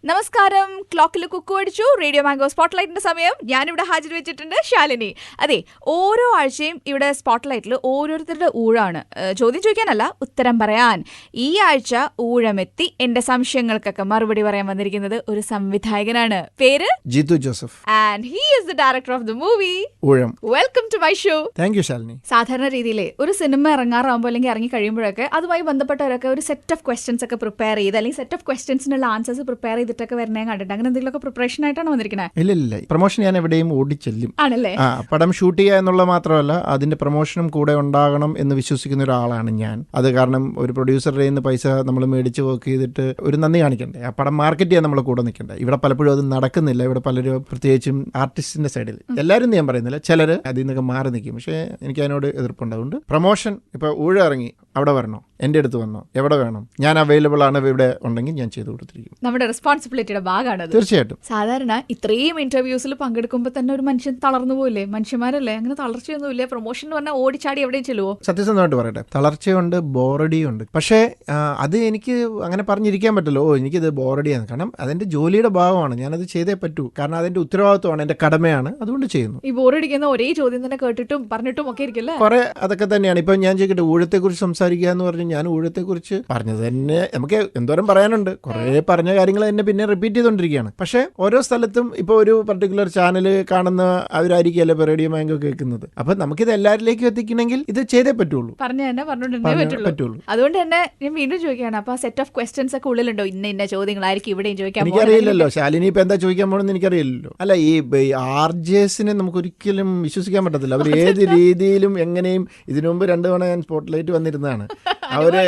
നമസ്കാരം. ക്ലോക്കിൽ കുക്കു അടിച്ചു. റേഡിയോ മാംഗോ സ്പോട്ട്ലൈറ്റിന്റെ സമയം. ഞാനിവിടെ ഹാജർ വെച്ചിട്ടുണ്ട് ശാലിനി. അതെ, ഓരോ ആഴ്ചയും ഇവിടെ സ്പോട്ട്ലൈറ്റിൽ ഓരോരുത്തരുടെ ഊഴാണ്. ചോദ്യം ചോദിക്കാനല്ല, ഉത്തരം പറയാൻ. ഈ ആഴ്ച ഊഴമെത്തി എന്റെ സംശയങ്ങൾക്കൊക്കെ മറുപടി പറയാൻ വന്നിരിക്കുന്നത് ഒരു സംവിധായകനാണ്. പേര് Jeethu Joseph. And he is the director of the movie Oozham. Welcome to my show. Thank you Shalini. സാധാരണ രീതിയിൽ ഒരു സിനിമ ഇറങ്ങാറാകുമ്പോൾ അല്ലെങ്കിൽ ഇറങ്ങി കഴിയുമ്പോഴൊക്കെ അതുമായി ബന്ധപ്പെട്ടവരൊക്കെ ഒരു സെറ്റ് ഓഫ് ക്വസ്റ്റ്യൻസ് ഒക്കെ പ്രിപ്പയർ ചെയ്ത് അല്ലെങ്കിൽ സെറ്റ് ഓഫ് ക്വസ്റ്റ്യൻസിനുള്ള ആൻസേഴ്സ് പ്രിപ്പയർ ചെയ്തിട്ടൊക്കെ വരണേ കണ്ടിട്ട് അങ്ങനെ എന്തെങ്കിലുമൊക്കെ പ്രിപ്പറേഷൻ ആയിട്ടാണ് വന്നിരിക്കുന്നത്? ഇല്ല, പ്രൊമോഷൻ ഞാൻ എവിടെയും ഓടിച്ചെല്ലും. ആണല്ലേ? പടം ഷൂട്ട് ചെയ്യുക എന്നുള്ള മാത്രമല്ല, അതിന്റെ പ്രൊമോഷനും കൂടെ ഉണ്ടാകണം എന്ന് വിശ്വസിക്കുന്ന ഒരാളാണ് ഞാൻ. അത് കാരണം ഒരു പ്രൊഡ്യൂസറുടെ നിന്ന് പൈസ നമ്മൾ മേടിച്ച് വർക്ക് ചെയ്തിട്ട് ഒരു നന്ദി കാണിക്കണ്ടേ? ആ പടം മാർക്കറ്റ് ചെയ്യാൻ നമ്മൾ കൂടെ നിൽക്കണ്ടേ? ഇവിടെ പലപ്പോഴും അത് നടക്കുന്നില്ല. ഇവിടെ പലരും, പ്രത്യേകിച്ചും ആർട്ടിസ്റ്റിന്റെ സൈഡിൽ, എല്ലാവരും ഞാൻ പറയുന്നില്ല, ചിലർ അതിൽ നിന്നൊക്കെ മാറി നിൽക്കും. പക്ഷേ എനിക്ക് അതിനോട് എതിർപ്പുണ്ടാവുണ്ട്. പ്രൊമോഷൻ ഇപ്പോൾ ഊഴം ഇറങ്ങി അവിടെ വരണോ, എൻ്റെ അടുത്ത് വന്നോ, എവിടെ വേണം, ഞാൻ അവൈലബിൾ ആണ്, ഇവിടെ ഉണ്ടെങ്കിൽ ഞാൻ ചെയ്തു കൊടുത്തിരിക്കും. നമ്മുടെ റെസ്പോൺസിബിലിറ്റിയുടെ ഭാഗമാണ് തീർച്ചയായിട്ടും. സാധാരണ ഇത്രയും ഇന്റർവ്യൂസിൽ പങ്കെടുക്കുമ്പോൾ തന്നെ ഒരു മനുഷ്യൻ തളർന്നു പോയില്ലേ? മനുഷ്യന്മാരല്ലേ, അങ്ങനെ തളർച്ചയൊന്നുമില്ല. പ്രൊമോഷൻ എന്ന് പറഞ്ഞാൽ ഓടിച്ചാടി എവിടെയും ചെല്ലുവോ? സത്യസന്ധമായിട്ട് പറയട്ടെ, തളർച്ചയുണ്ട്, ബോറടിയുണ്ട്. പക്ഷേ അത് എനിക്ക് അങ്ങനെ പറഞ്ഞിരിക്കാൻ പറ്റില്ല, ഓ എനിക്കിത് ബോറടിയാണ്. കാരണം അതെന്റെ ജോലിയുടെ ഭാഗമാണ്, ഞാനത് ചെയ്തേ പറ്റൂ. കാരണം അതിന്റെ ഉത്തരവാദിത്വമാണ്, എന്റെ കടമയാണ്, അതുകൊണ്ട് ചെയ്യുന്നു. ഈ ബോറടിക്കുന്ന ഒരേ ചോദ്യം തന്നെ കേട്ടിട്ടും പറഞ്ഞിട്ടും ഒക്കെ ഇരിക്കില്ല. കുറെ അതൊക്കെ തന്നെയാണ്. ഇപ്പൊ ഞാൻ ചോദിക്കട്ടെ, ഊഴത്തെക്കുറിച്ച് സംസാരിക്കുക എന്ന് പറഞ്ഞ് ഞാൻ ഊഴത്തെക്കുറിച്ച് പറഞ്ഞത് തന്നെ നമുക്ക് എന്തോരം പറയാനുണ്ട്. കുറെ പറഞ്ഞ കാര്യങ്ങൾ തന്നെ പിന്നെ റിപ്പീറ്റ് ചെയ്തുകൊണ്ടിരിക്കുകയാണ്. പക്ഷേ ഓരോ സ്ഥലത്തും ഇപ്പോൾ ഒരു പർട്ടിക്കുലർ ചാനൽ കാണുന്ന അവരായിരിക്കുമല്ലോ ഇപ്പോൾ റേഡിയോ മാംഗോ കേൾക്കുന്നത്. അപ്പൊ നമുക്കിത് എല്ലാവരിലേക്കും എത്തിക്കണമെങ്കിൽ ഇത് ചെയ്തേ പറ്റുള്ളൂ, പറഞ്ഞു തന്നെ പറഞ്ഞോണ്ടേ പറ്റുള്ളൂ. അതുകൊണ്ട് തന്നെ ഞാൻ വീണ്ടും ചോദിക്കുകയാണ്, അപ്പൊ സെറ്റ് ഓഫ് ക്വസ്റ്റ്യൻസ് ഒക്കെ ഉള്ളിലുണ്ടോ? ഇന്ന ചോദ്യങ്ങളായിരിക്കും ഇവിടെയും ചോദിക്കാൻ? എനിക്കറിയില്ലല്ലോ ശാലിനി ഇപ്പൊ എന്താ ചോദിക്കാൻ പോകണമെന്ന് എനിക്കറിയില്ലല്ലോ. അല്ല, ഈ ആർജേസിനെ നമുക്ക് ഒരിക്കലും വിശ്വസിക്കാൻ പറ്റത്തില്ല. അവർ ഏത് രീതിയിലും എങ്ങനെയും, ഇതിനു മുമ്പ് 2 തവണ ഞാൻ സ്പോട്ട്ലൈറ്റ് വന്നിരുന്നതാണ്. അവര്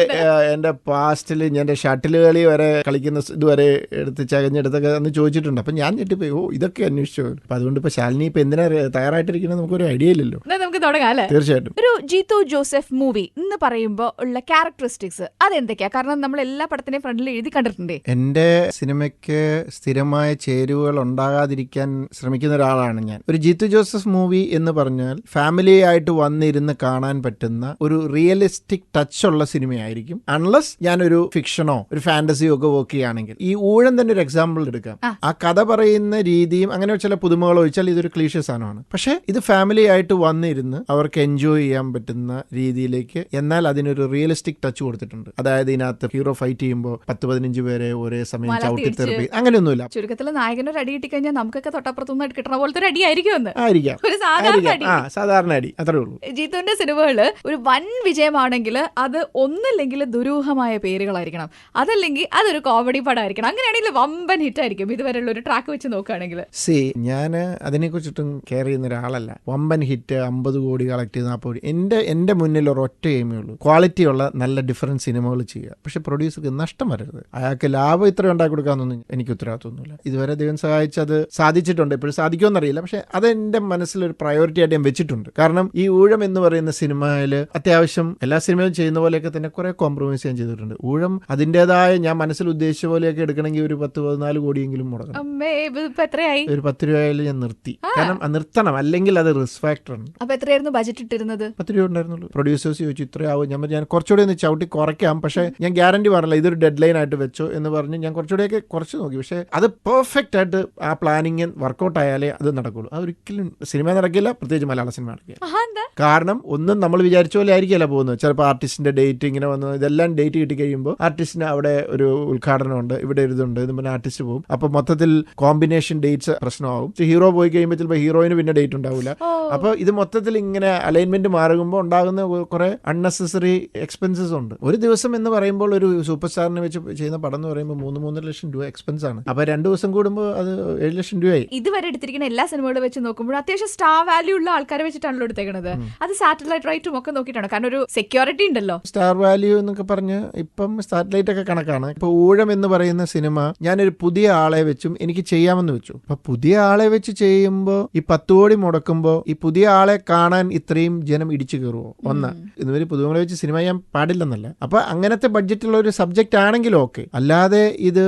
എന്റെ പാസ്റ്റിൽ ഞാൻ ഷട്ടിൽ കളി വരെ കളിക്കുന്ന ഇതുവരെ എടുത്ത് ചകഞ്ഞെടുത്തൊക്കെ അന്ന് ചോദിച്ചിട്ടുണ്ട്. അപ്പൊ ഞാൻ ഞെട്ടിപ്പോയി, ഓ ഇതൊക്കെ അന്വേഷിച്ചു. അപ്പൊ അതുകൊണ്ട് ഇപ്പൊ ശാലിനി ഇപ്പൊ എന്തിനാ തയ്യാറായിട്ടിരിക്കുന്നത് നമുക്കൊരു ഐഡിയ ഇല്ലല്ലോ. നമുക്ക് തുടങ്ങാം. തീർച്ചയായിട്ടും. ഒരു ജിത്തു ജോസഫ് മൂവി എന്ന് പറയുമ്പോൾ ഉള്ള ക്യാരക്ടറിസ്റ്റിക്സ് അതെന്തൊക്കെയാ? കാരണം നമ്മൾ എല്ലാ പടത്തിന്റെയും ഫ്രണ്ടിൽ എഴുതി കണ്ടിട്ടുണ്ട്. എന്റെ സിനിമയ്ക്ക് സ്ഥിരമായ ചേരുവകൾ ഉണ്ടാകാതിരിക്കാൻ ശ്രമിക്കുന്ന ഒരാളാണ് ഞാൻ. ഒരു ജിത്തു ജോസഫ് മൂവി എന്ന് പറഞ്ഞാൽ ഫാമിലി ആയിട്ട് വന്നിരുന്ന് കാണാൻ പറ്റുന്ന ഒരു റിയലിസ്റ്റിക് ടച്ച് ഉള്ള സിനിമയായിരിക്കും. അൺലസ് ഞാനൊരു ഫിക്ഷനോ ഒരു ഫാന്റസിയോ ഒക്കെ വർക്ക് ചെയ്യുകയാണെങ്കിൽ. ഈ ഊഴം തന്നെ ഒരു എക്സാമ്പിൾ എടുക്കാം. ആ കഥ പറയുന്ന രീതിയും അങ്ങനെ ചില പുതുമകൾ ഒഴിച്ചാൽ ഇതൊരു ക്ലീഷേ സാധനമാണ്. പക്ഷെ ഇത് ഫാമിലി ആയിട്ട് വന്നിരുന്ന് അവർക്ക് എൻജോയ് ചെയ്യാൻ പറ്റുന്ന രീതിയിലേക്ക്, എന്നാൽ അതിനൊരു റിയലിസ്റ്റിക് ടച്ച് കൊടുത്തിട്ടുണ്ട്. അതായത് ഇതിനകത്ത് ഹീറോ ഫൈറ്റ് ചെയ്യുമ്പോൾ 10-15 പേരെ ഒരേ സമയം ചവിട്ടിത്തെറിപ്പി അങ്ങനെയൊന്നുമില്ല. ചുരുക്കത്തിൽ നായകനൊരു അടി കിട്ടിക്കഴിഞ്ഞാൽ നമുക്കൊക്കെ തൊട്ടപ്പുറത്തുനിന്ന് കിട്ടണ പോലത്തെ ഒരു അടി ആയിരിക്കും. സാധാരണ അടി, അത്രേ ഉള്ളൂ. ജിത്തുവിന്റെ സിനിമകള് ഒരു വൻ വിജയമാണെങ്കിൽ അത് ഒന്നില്ലെങ്കിൽ ദുരൂഹമായ പേരുകളായിരിക്കണം, അതല്ലെങ്കിൽ അതൊരു കോമഡി പടമായിരിക്കണം. അങ്ങനെയാണെങ്കിൽ വമ്പൻ ഹിറ്റ് ആയിരിക്കും. ഇതുവരെയുള്ള ഒരു ട്രാക്ക് വെച്ച് നോക്കുകയാണെങ്കിൽ ഞാൻ അതിനെ കുറിച്ചിട്ടും കെയർ ചെയ്യുന്ന ഒരാളല്ല. വമ്പൻ ഹിറ്റ് 50 കോടി കളക്ട് ചെയ്ത് 40 കോടി എന്റെ മുന്നിൽ ഒരൊറ്റ എയിമേ ഉള്ളൂ, ക്വാളിറ്റിയുള്ള നല്ല ഡിഫറൻറ്റ് സിനിമകൾ ചെയ്യുക. പക്ഷെ പ്രൊഡ്യൂസർക്ക് നഷ്ടം വരരുത്. അയാൾക്ക് ലാഭം ഇത്ര ഉണ്ടാക്കി കൊടുക്കാമെന്നൊന്നും എനിക്ക് ഉത്തരവാദിത്വമൊന്നുമില്ല. ഇതുവരെ ദൈവം സഹായിച്ചത് സാധിച്ചിട്ടുണ്ട്. ഇപ്പോഴും സാധിക്കുമെന്നറിയില്ല, പക്ഷെ അതെന്റെ മനസ്സിലൊരു പ്രയോറിറ്റി ആയിട്ട് ഞാൻ വെച്ചിട്ടുണ്ട്. കാരണം ഈ ഊഴം എന്ന് പറയുന്ന സിനിമയിൽ അത്യാവശ്യം എല്ലാ സിനിമയും ചെയ്യുന്ന പോലെയൊക്കെ തന്നെ കുറെ കോംപ്രമൈസ് ഞാൻ ചെയ്തിട്ടുണ്ട്. ഊഴം അതിൻ്റെതായ ഞാൻ മനസ്സിൽ ഉദ്ദേശിച്ച പോലെയൊക്കെ എടുക്കണമെങ്കിൽ ഒരു 10-14 കോടിയെങ്കിലും മുടക്കണം. ഒരു 10 രൂപയിൽ ഞാൻ നിർത്തി. കാരണം നിർത്തണം, അല്ലെങ്കിൽ അത് റിസ്ക് ഫാക്ടറാണ്. അപ്പൊ എത്രയായിരുന്നു ബജറ്റ് ഇട്ടിരുന്നത്? 10 രൂപ ഉണ്ടായിരുന്നുള്ളൂ. പ്രൊഡ്യൂസേഴ്സ് ചോദിച്ചു ഇത്രയാവും. ഞാൻ കുറച്ചുകൂടി ഒന്ന് ചവിട്ടി കുറയ്ക്കാം, പക്ഷേ ഞാൻ ഗ്യാരണ്ടി പറഞ്ഞില്ല ഇതൊരു ഡെഡ് ലൈൻ ആയിട്ട് വെച്ചോ എന്ന് പറഞ്ഞ് ഞാൻ കുറച്ചുകൂടെയൊക്കെ കുറച്ച് നോക്കി. പക്ഷേ അത് പെർഫെക്റ്റ് ആയിട്ട് ആ പ്ലാനിങ് വർക്കൗട്ട് ആയാലേ അത് നടക്കുള്ളൂ. അതൊരിക്കലും സിനിമ നടക്കില്ല, പ്രത്യേകിച്ച് മലയാള സിനിമ നടക്കില്ല. കാരണം ഒന്നും നമ്മൾ വിചാരിച്ച പോലെ ആയിരിക്കില്ല പോകുന്നത്. ചിലപ്പോൾ ആർട്ടിസ്റ്റിന്റെ ഡേറ്റ് ഇങ്ങനെ വന്നു, ഇതെല്ലാം ഡേറ്റ് കിട്ടി കഴിയുമ്പോൾ ആർട്ടിസ്റ്റിന് അവിടെ ഒരു ഉദ്ഘാടനമുണ്ട്, ഇവിടെ ഇതുണ്ട്, ഇത് പിന്നെ ആർട്ടിസ്റ്റ് പോകും. അപ്പൊ മൊത്തത്തിൽ കോമ്പിനേഷൻ ഡേറ്റ്സ് പ്രശ്നമാവും. ഹീറോ പോയി കഴിയുമ്പോൾ ചിലപ്പോൾ ഹീറോയിന് പിന്നെ ഡേറ്റ് ഉണ്ടാവില്ല. അപ്പൊ ഇത് മൊത്തത്തിൽ ഇങ്ങനെ അലൈൻമെന്റ് മാറുമ്പോൾ ഉണ്ടാകുന്ന കുറെ അൺനെസസറി എക്സ്പെൻസസ് ഉണ്ട്. ഒരു ദിവസം എന്ന് പറയുമ്പോൾ ഒരു സൂപ്പർ സ്റ്റാറിനെ വെച്ച് ചെയ്യുന്ന പടം എന്ന് പറയുമ്പോൾ 3-3.5 ലക്ഷം രൂപ എക്സ്പെൻസ് ആണ്. അപ്പൊ 2 ദിവസം കൂടുമ്പോൾ അത് 7 ലക്ഷം രൂപയായി. ഇതുവരെ എടുത്തിരിക്കുന്ന എല്ലാ സിനിമകളും വെച്ച് നോക്കുമ്പോൾ അത്യാവശ്യം സ്റ്റാർ വാല്യൂ ഉള്ള ആൾക്കാരെ വെച്ചിട്ടാണല്ലോ എടുത്തേക്കുന്നത്. അത് സാറ്റലൈറ്റ് റൈറ്റും ഒക്കെ നോക്കിയിട്ടാണ്. കാരണം ഒരു സെക്യൂരിറ്റി ഉണ്ടല്ലോ. സ്റ്റാർ വാല്യൂ എന്നൊക്കെ പറഞ്ഞ് ഇപ്പം സാറ്റലൈറ്റ് ഒക്കെ കണക്കാണ്. ഇപ്പൊ ഊഴം എന്ന് പറയുന്ന സിനിമ ഞാനൊരു പുതിയ ആളെ വെച്ചും എനിക്ക് ചെയ്യാമെന്ന് വെച്ചു. അപ്പൊ പുതിയ ആളെ വെച്ച് ചെയ്യുമ്പോൾ ഈ 10 കോടി മുടക്കുമ്പോൾ ഈ പുതിയ ആളെ കാണാൻ ഇത്രയും ജനം ഇടിച്ചു കയറുമോ? ഇതുവരെ പുതുമകളെ വെച്ച് സിനിമ ചെയ്യാൻ പാടില്ലെന്നല്ല. അപ്പൊ അങ്ങനത്തെ ബഡ്ജറ്റുള്ള ഒരു സബ്ജക്റ്റ് ആണെങ്കിലും ഓക്കെ. അല്ലാതെ ഇത്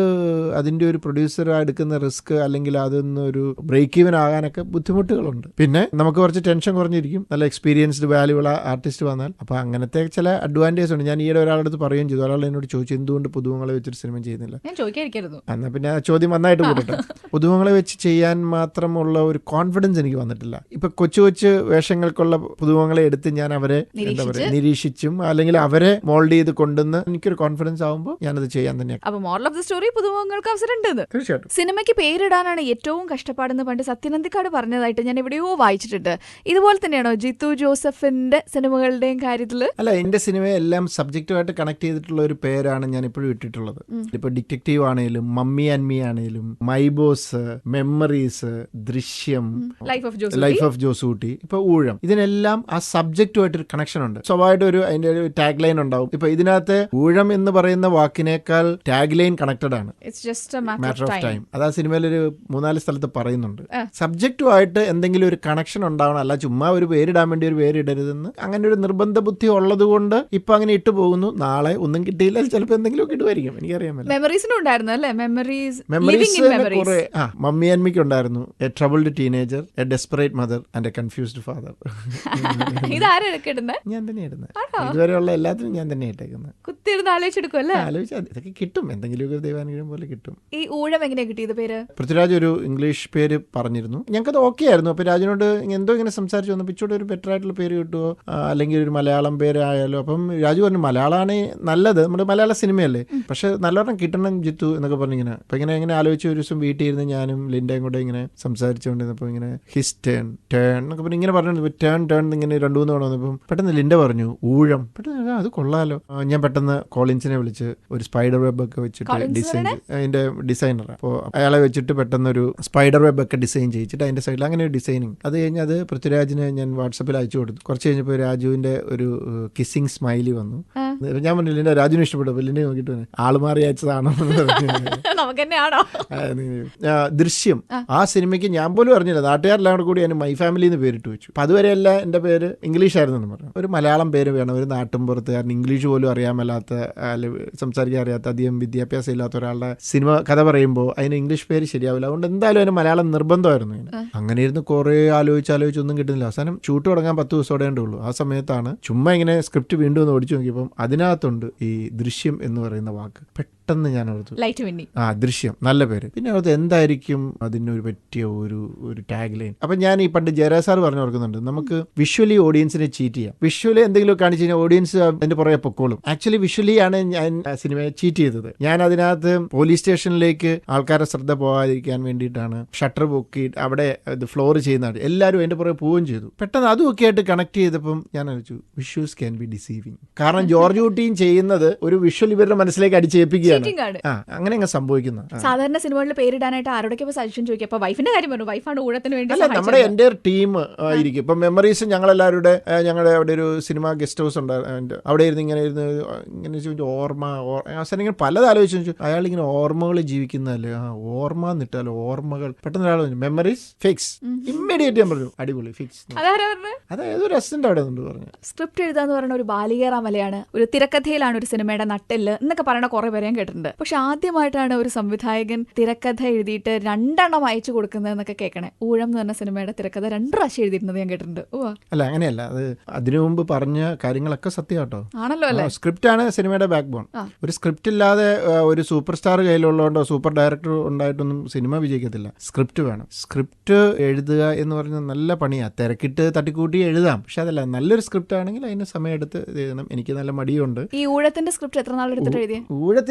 അതിന്റെ ഒരു പ്രൊഡ്യൂസർ എടുക്കുന്ന റിസ്ക് അല്ലെങ്കിൽ അതൊന്നൊരു ബ്രേക്ക് ഈവൻ ആകാനൊക്കെ ബുദ്ധിമുട്ടുകളുണ്ട്. പിന്നെ നമുക്ക് കുറച്ച് ടെൻഷൻ കുറഞ്ഞിരിക്കും. നല്ല എക്സ്പീരിയൻസ്ഡ് വാല്യൂള്ള ആർട്ടിസ്റ്റ് വന്നാൽ. അപ്പൊ അങ്ങനത്തെ ചില അഡ്വാൻറ്റേജ് കേസുണ്ട്. ഞാൻ ഈയിടെ ഒരാളുടെ അടുത്ത് പറയുകയും ചെയ്തു. ഒരാൾ എന്നോട് ചോദിച്ചു എന്തുകൊണ്ട് പുതുമുഖങ്ങളെ വെച്ചൊരു സിനിമ ചെയ്യുന്നില്ല. ഞാൻ ചോദിക്കാതിരിക്കരുത്. എന്നാൽ പിന്നെ ആ ചോദ്യം നന്നായിട്ട് കൂട്ടട്ടെ. പുതുമുഖങ്ങളെ വെച്ച് ചെയ്യാൻ മാത്രമുള്ള ഒരു കോൺഫിഡൻസ് എനിക്ക് വന്നിട്ടില്ല. ഇപ്പൊ കൊച്ചു കൊച്ചു വേഷങ്ങൾക്കുള്ള പുതുമുഖങ്ങളെ എടുത്ത് ഞാൻ അവരെ എന്താ പറയുക നിരീക്ഷിച്ചും അല്ലെങ്കിൽ അവരെ മോൾഡ് ചെയ്ത് കൊണ്ടുവന്ന് എനിക്കൊരു കോൺഫിഡൻസ് ആകുമ്പോൾ ഞാനത് ചെയ്യാൻ തന്നെയാണ്. അപ്പൊ മോറൽ ഓഫ് ദി സ്റ്റോറി പുതുമുഖങ്ങൾക്ക് അവസരം ഉണ്ട്. തീർച്ചയായിട്ടും. സിനിമയ്ക്ക് പേരിടാനാണ് ഏറ്റവും കഷ്ടപ്പാടെന്ന് പണ്ട് സത്യനന്ദിക്കാട് പറഞ്ഞതായിട്ട് ഞാൻ എവിടെയോ വായിച്ചിട്ടുണ്ട്. ഇതുപോലെ തന്നെയാണോ ജിത്തു ജോസഫിന്റെ സിനിമകളുടെയും കാര്യത്തില്? അല്ല, എന്റെ സിനിമയെല്ലാം സബ്ജക്റ്റുമായിട്ട് കണക്ട് ചെയ്തിട്ടുള്ള ഒരു പേരാണ് ഞാൻ ഇപ്പോഴും ഇട്ടിട്ടുള്ളത്. ഇപ്പൊ ഡിറ്റക്റ്റീവ് ആണെങ്കിലും മമ്മി ആൻഡ് മീ ആണെങ്കിലും മൈ ബോസ്, മെമ്മറീസ്, ദൃശ്യം, ലൈഫ് ഓഫ് ജോസൂട്ടി, ഇപ്പൊ ഊഴം, ഇതിനെല്ലാം ആ സബ്ജക്റ്റുമായിട്ടൊരു കണക്ഷൻ ഉണ്ട്. സ്വാഭാവികമായിട്ട് അതിന്റെ ഒരു ടാഗ് ലൈൻ ഉണ്ടാവും. ഇപ്പൊ ഇതിനകത്ത് ഊഴം എന്ന് പറയുന്ന വാക്കിനേക്കാൾ ടാഗ് ലൈൻ കണക്റ്റഡ് ആണ്. Matter of time. അത് ആ സിനിമയിൽ ഒരു 3-4 സ്ഥലത്ത് പറയുന്നുണ്ട്. സബ്ജക്റ്റുമായിട്ട് എന്തെങ്കിലും ഒരു കണക്ഷൻ ഉണ്ടാവണം, അല്ല ചുമ്മാ ഒരു പേരിടാൻ വേണ്ടി ഒരു പേരിടരുതെന്ന് അങ്ങനെ ഒരു നിർബന്ധ ബുദ്ധി ഉള്ളത് കൊണ്ട് ഇപ്പൊ അങ്ങനെ ഇട്ടു പോകുന്നു. നാളെ ഒന്നും കിട്ടിയില്ല, ചിലപ്പോൾ എന്തെങ്കിലും ഇടുമായിരിക്കും, എനിക്കറിയാൻ പറ്റില്ല. മമ്മി ആൻഡ് മീക്ക് ഉണ്ടായിരുന്നു A troubled teenager, A desperate mother and A confused father. ഞാൻ തന്നെ ഇടുന്നത്. ഇതുവരെയുള്ള എല്ലാത്തിനും ഞാൻ തന്നെ ഇട്ടേക്കുന്നത്. ആലോചിച്ചാൽ ഇതൊക്കെ കിട്ടും, എന്തെങ്കിലും ദൈവാനുഗ്രഹം പോലെ കിട്ടും. ഈ ഊഴം എങ്ങനെയാ കിട്ടിയത് പേര്? പൃഥ്വിരാജ് ഒരു ഇംഗ്ലീഷ് പേര് പറഞ്ഞിരുന്നു, ഞങ്ങൾക്കത് ഓക്കെ ആയിരുന്നു. അപ്പൊ രാജുനോട് എന്തോ ഇങ്ങനെ സംസാരിച്ചു വന്നപ്പോൾ ഇച്ചോടെ ഒരു ബെറ്റർ ആയിട്ടുള്ള പേര് കിട്ടുമോ, അല്ലെങ്കിൽ ഒരു മലയാളം പേരായാലോ. അപ്പം രാജു പറഞ്ഞു മലയാളമാണ് നല്ലത്, നമ്മുടെ മലയാള സിനിമയല്ലേ, പക്ഷെ നല്ലോണം കിട്ടണം ജിത്തു എന്നൊക്കെ പറഞ്ഞിങ്ങനെ. അപ്പൊ ഇങ്ങനെ ആലോചിച്ച് ഒരു ദിവസം വീട്ടിൽ ഇരുന്ന് ഞാനും ലിൻഡയും കൂടെ ഇങ്ങനെ സംസാരിച്ചുകൊണ്ടിരുന്നപ്പോൾ ഇങ്ങനെ ഹിസ് ടേൺ എന്നൊക്കെ പറഞ്ഞ് ഇങ്ങനെ പറഞ്ഞു ടേൺ ഇങ്ങനെ 2-3 തവണ വന്നപ്പം പെട്ടെന്ന് ലിൻഡ പറഞ്ഞു ഊഴം. പെട്ടെന്ന് അത് കൊള്ളാലോ. ഞാൻ പെട്ടെന്ന് കോളിൻസിനെ വിളിച്ച് ഒരു സ്പൈഡർ വെബ് ഒക്കെ വെച്ചിട്ട് അതിന്റെ ഡിസൈനർ, അപ്പോൾ അയാളെ വെച്ചിട്ട് പെട്ടെന്ന് ഒരു സ്പൈഡർ വെബ് ഒക്കെ ഡിസൈൻ ചെയ്യിച്ചിട്ട് അതിന്റെ സൈഡിൽ അങ്ങനെ ഒരു ഡിസൈനിങ്. അത് കഴിഞ്ഞ് അത് പൃഥ്വിരാജിന് ഞാൻ വാട്സപ്പിൽ അയച്ചു കൊടുത്തു. കുറച്ച് കഴിഞ്ഞപ്പോൾ രാജുവിന്റെ ഒരു കിസ്സിങ് സ്മൈലി വന്നു. ഞാൻ പറഞ്ഞില്ല രാജുവിന് ഇഷ്ടപ്പെട്ടു. ലിൻഡെ നോക്കിയിട്ട് ആള് മാറി അയച്ചതാണോ. ദൃശ്യം ആ സിനിമയ്ക്ക് ഞാൻ പോലും അറിഞ്ഞില്ല, നാട്ടുകാരെല്ലാം കൂടി ഞാൻ മൈ ഫാമിലി എന്ന് പേരിട്ട് വെച്ചു. അപ്പൊ അതുവരെയല്ല എന്റെ പേര് ഇംഗ്ലീഷ് ആയിരുന്നു പറഞ്ഞു. ഒരു മലയാളം പേര് വേണം, ഒരു നാട്ടുംപുറത്തുകാരൻ ഇംഗ്ലീഷ് പോലും അറിയാൻ മേലാത്ത, സംസാരിക്കാൻ അറിയാത്ത, അധികം വിദ്യാഭ്യാസം ഇല്ലാത്ത ഒരാളുടെ സിനിമ കഥ പറയുമ്പോൾ അതിന് ഇംഗ്ലീഷ് പേര് ശരിയാവില്ല. അതുകൊണ്ട് എന്തായാലും അതിന് മലയാളം നിർബന്ധമായിരുന്നു. അങ്ങനെ ഇരുന്ന് കുറെ ആലോചിച്ച് ഒന്നും കിട്ടുന്നില്ല. അവസാനം ഷൂട്ട് തുടങ്ങാൻ 10 ദിവസത്തോടെ ഉള്ളൂ. ആ സമയത്താണ് ചുമ്മാ ഇങ്ങനെ സ്ക്രിപ്റ്റ് വീണ്ടും ഒന്ന് ഓടിച്ചു നോക്കിയപ്പം അതിനകത്തുണ്ട് ഈ ദൃശ്യം എന്ന് പറയുന്ന വാക്ക്. പെട്ടെന്ന് ഞാൻ ഓർത്തു ദൃശ്യം നല്ല പേര്. പിന്നെ ഓർത്ത് എന്തായിരിക്കും അതിനൊരു പറ്റിയ ഒരു ടാഗ് ലൈൻ. അപ്പൊ ഞാൻ ഈ പണ്ട് ജയരാജ് സാർ പറഞ്ഞു ഓർക്കുന്നുണ്ട്, നമുക്ക് വിഷ്വലി ഓഡിയൻസിനെ ചീറ്റ് ചെയ്യാം. വിഷ്വലി എന്തെങ്കിലും കാണിച്ചു കഴിഞ്ഞാൽ ഓഡിയൻസ് അതിന്റെ പുറകെ പൊക്കോളും. ആക്ച്വലി വിഷ്വലി ആണ് ഞാൻ സിനിമയെ ചീറ്റ് ചെയ്തത്. ഞാൻ അതിനകത്ത് പോലീസ് സ്റ്റേഷനിലേക്ക് ആൾക്കാരുടെ ശ്രദ്ധ പോകാതിരിക്കാൻ വേണ്ടിയിട്ടാണ് ഷട്ടർ പൊക്കി അവിടെ ഇത് ഫ്ലോർ ചെയ്യുന്നതാണ്. എല്ലാവരും അതിന്റെ പുറകെ പോവുകയും ചെയ്തു. പെട്ടെന്ന് അതുമൊക്കെ ആയിട്ട് കണക്ട് ചെയ്തപ്പം ഞാൻ ആലോചിച്ചു വിഷ്വൽസ് ക്യാൻ ബി ഡിസീവിങ്. കാരണം ജോർജ് കുട്ടിയും ചെയ്യുന്നത് ഒരു വിഷ്വൽ ഇവരുടെ മനസ്സിലേക്ക് അടിച്ചേൽപ്പിക്കുകയാണ്. അങ്ങനെ അങ്ങ് സംഭവിക്കുന്ന സാധാരണ സിനിമകളിൽ പേരിടാനായിട്ട് ആരോടൊക്കെ സജഷൻ ചോദിക്കും. അപ്പൊ വൈഫിന്റെ കാര്യം പറഞ്ഞു, വൈഫാണ് ഊഴത്തിന് വേണ്ടി. അല്ല, നമ്മുടെ എൻ്റെ ടീം ആയിരിക്കും. ഇപ്പൊ മെമ്മറീസ് ഞങ്ങളുടെ അവിടെ ഒരു സിനിമ ഗസ്റ്റ് ഹൗസ് ഉണ്ടായിരുന്നു. അവിടെ ഇരുന്ന് ഇങ്ങനെ ചോദിച്ചു ഓർമ്മ അവസാനം ഇങ്ങനെ പലത് ആലോചിച്ചു ചോദിച്ചു. അയാളിങ്ങനെ ഓർമ്മകൾ ജീവിക്കുന്നതല്ലേ, ഓർമ്മ എന്നിട്ടാലോ ഓർമ്മകൾ. പെട്ടെന്ന് ഒരാൾ പറഞ്ഞു മെമ്മറീസ് ഫിക്സ്. ഇമ്മീഡിയറ്റ് ഞാൻ പറഞ്ഞു അടിപൊളി ഫിക്സ്. അതായത് ഒരു അസിസ്റ്റന്റ് അവിടെ പറഞ്ഞു. സ്ക്രിപ്റ്റ് എഴുതാന്ന് പറയുന്ന ഒരു ബാലികേറാമലയാണ്, ഒരു തിരക്കഥയിലാണ് ഒരു സിനിമയുടെ നട്ടെല്ല് എന്നൊക്കെ പറയുന്ന കുറെ പേരെ ഞാൻ കേട്ടിട്ടുണ്ട്. പക്ഷെ ആദ്യമായിട്ടാണ് ഒരു സംവിധായകൻ തിരക്കഥ എഴുതിയിട്ട് 2 അയച്ചു കൊടുക്കുന്നതെന്നൊക്കെ കേൾക്കണേ. ഊഴം എന്ന് പറഞ്ഞ സിനിമയുടെ തിരക്കഥ 2 പ്രാവശ്യം എഴുതിയിരുന്നത് ഞാൻ കേട്ടിട്ടുണ്ട്. അല്ല അങ്ങനെയല്ല, അത് അതിനു മുമ്പ് പറഞ്ഞ കാര്യങ്ങളൊക്കെ സത്യമാട്ടോ ആണല്ലോ അല്ലേ. സ്ക്രിപ്റ്റ് ആണ് സിനിമയുടെ ബാക്ക് ബോൺ. ഒരു സ്ക്രിപ്റ്റ് ഇല്ലാതെ ഒരു സൂപ്പർ സ്റ്റാർ കയ്യിലുള്ളതുകൊണ്ടോ സൂപ്പർ ഡയറക്ടർ ഉണ്ടായിട്ടൊന്നും സിനിമ വിജയിക്കത്തില്ല. സ്ക്രിപ്റ്റ് വേണം. സ്ക്രിപ്റ്റ് എഴുതുക എന്ന് പറഞ്ഞാൽ നല്ല പണിയാണ്. തിരക്കിട്ട് തട്ടിക്കൂട്ടി എഴുതാം, പക്ഷെ അതല്ല നല്ലൊരു സ്ക്രിപ്റ്റ് ആണെങ്കിൽ അതിന് സമയമെടുത്ത് എഴുതണം. എനിക്ക് നല്ല മടിയുണ്ട്. ഈ ഊഴത്തിന്റെ സ്ക്രിപ്റ്റ് എത്ര നാൾ എടുത്തിട്ട് എഴുതിയ?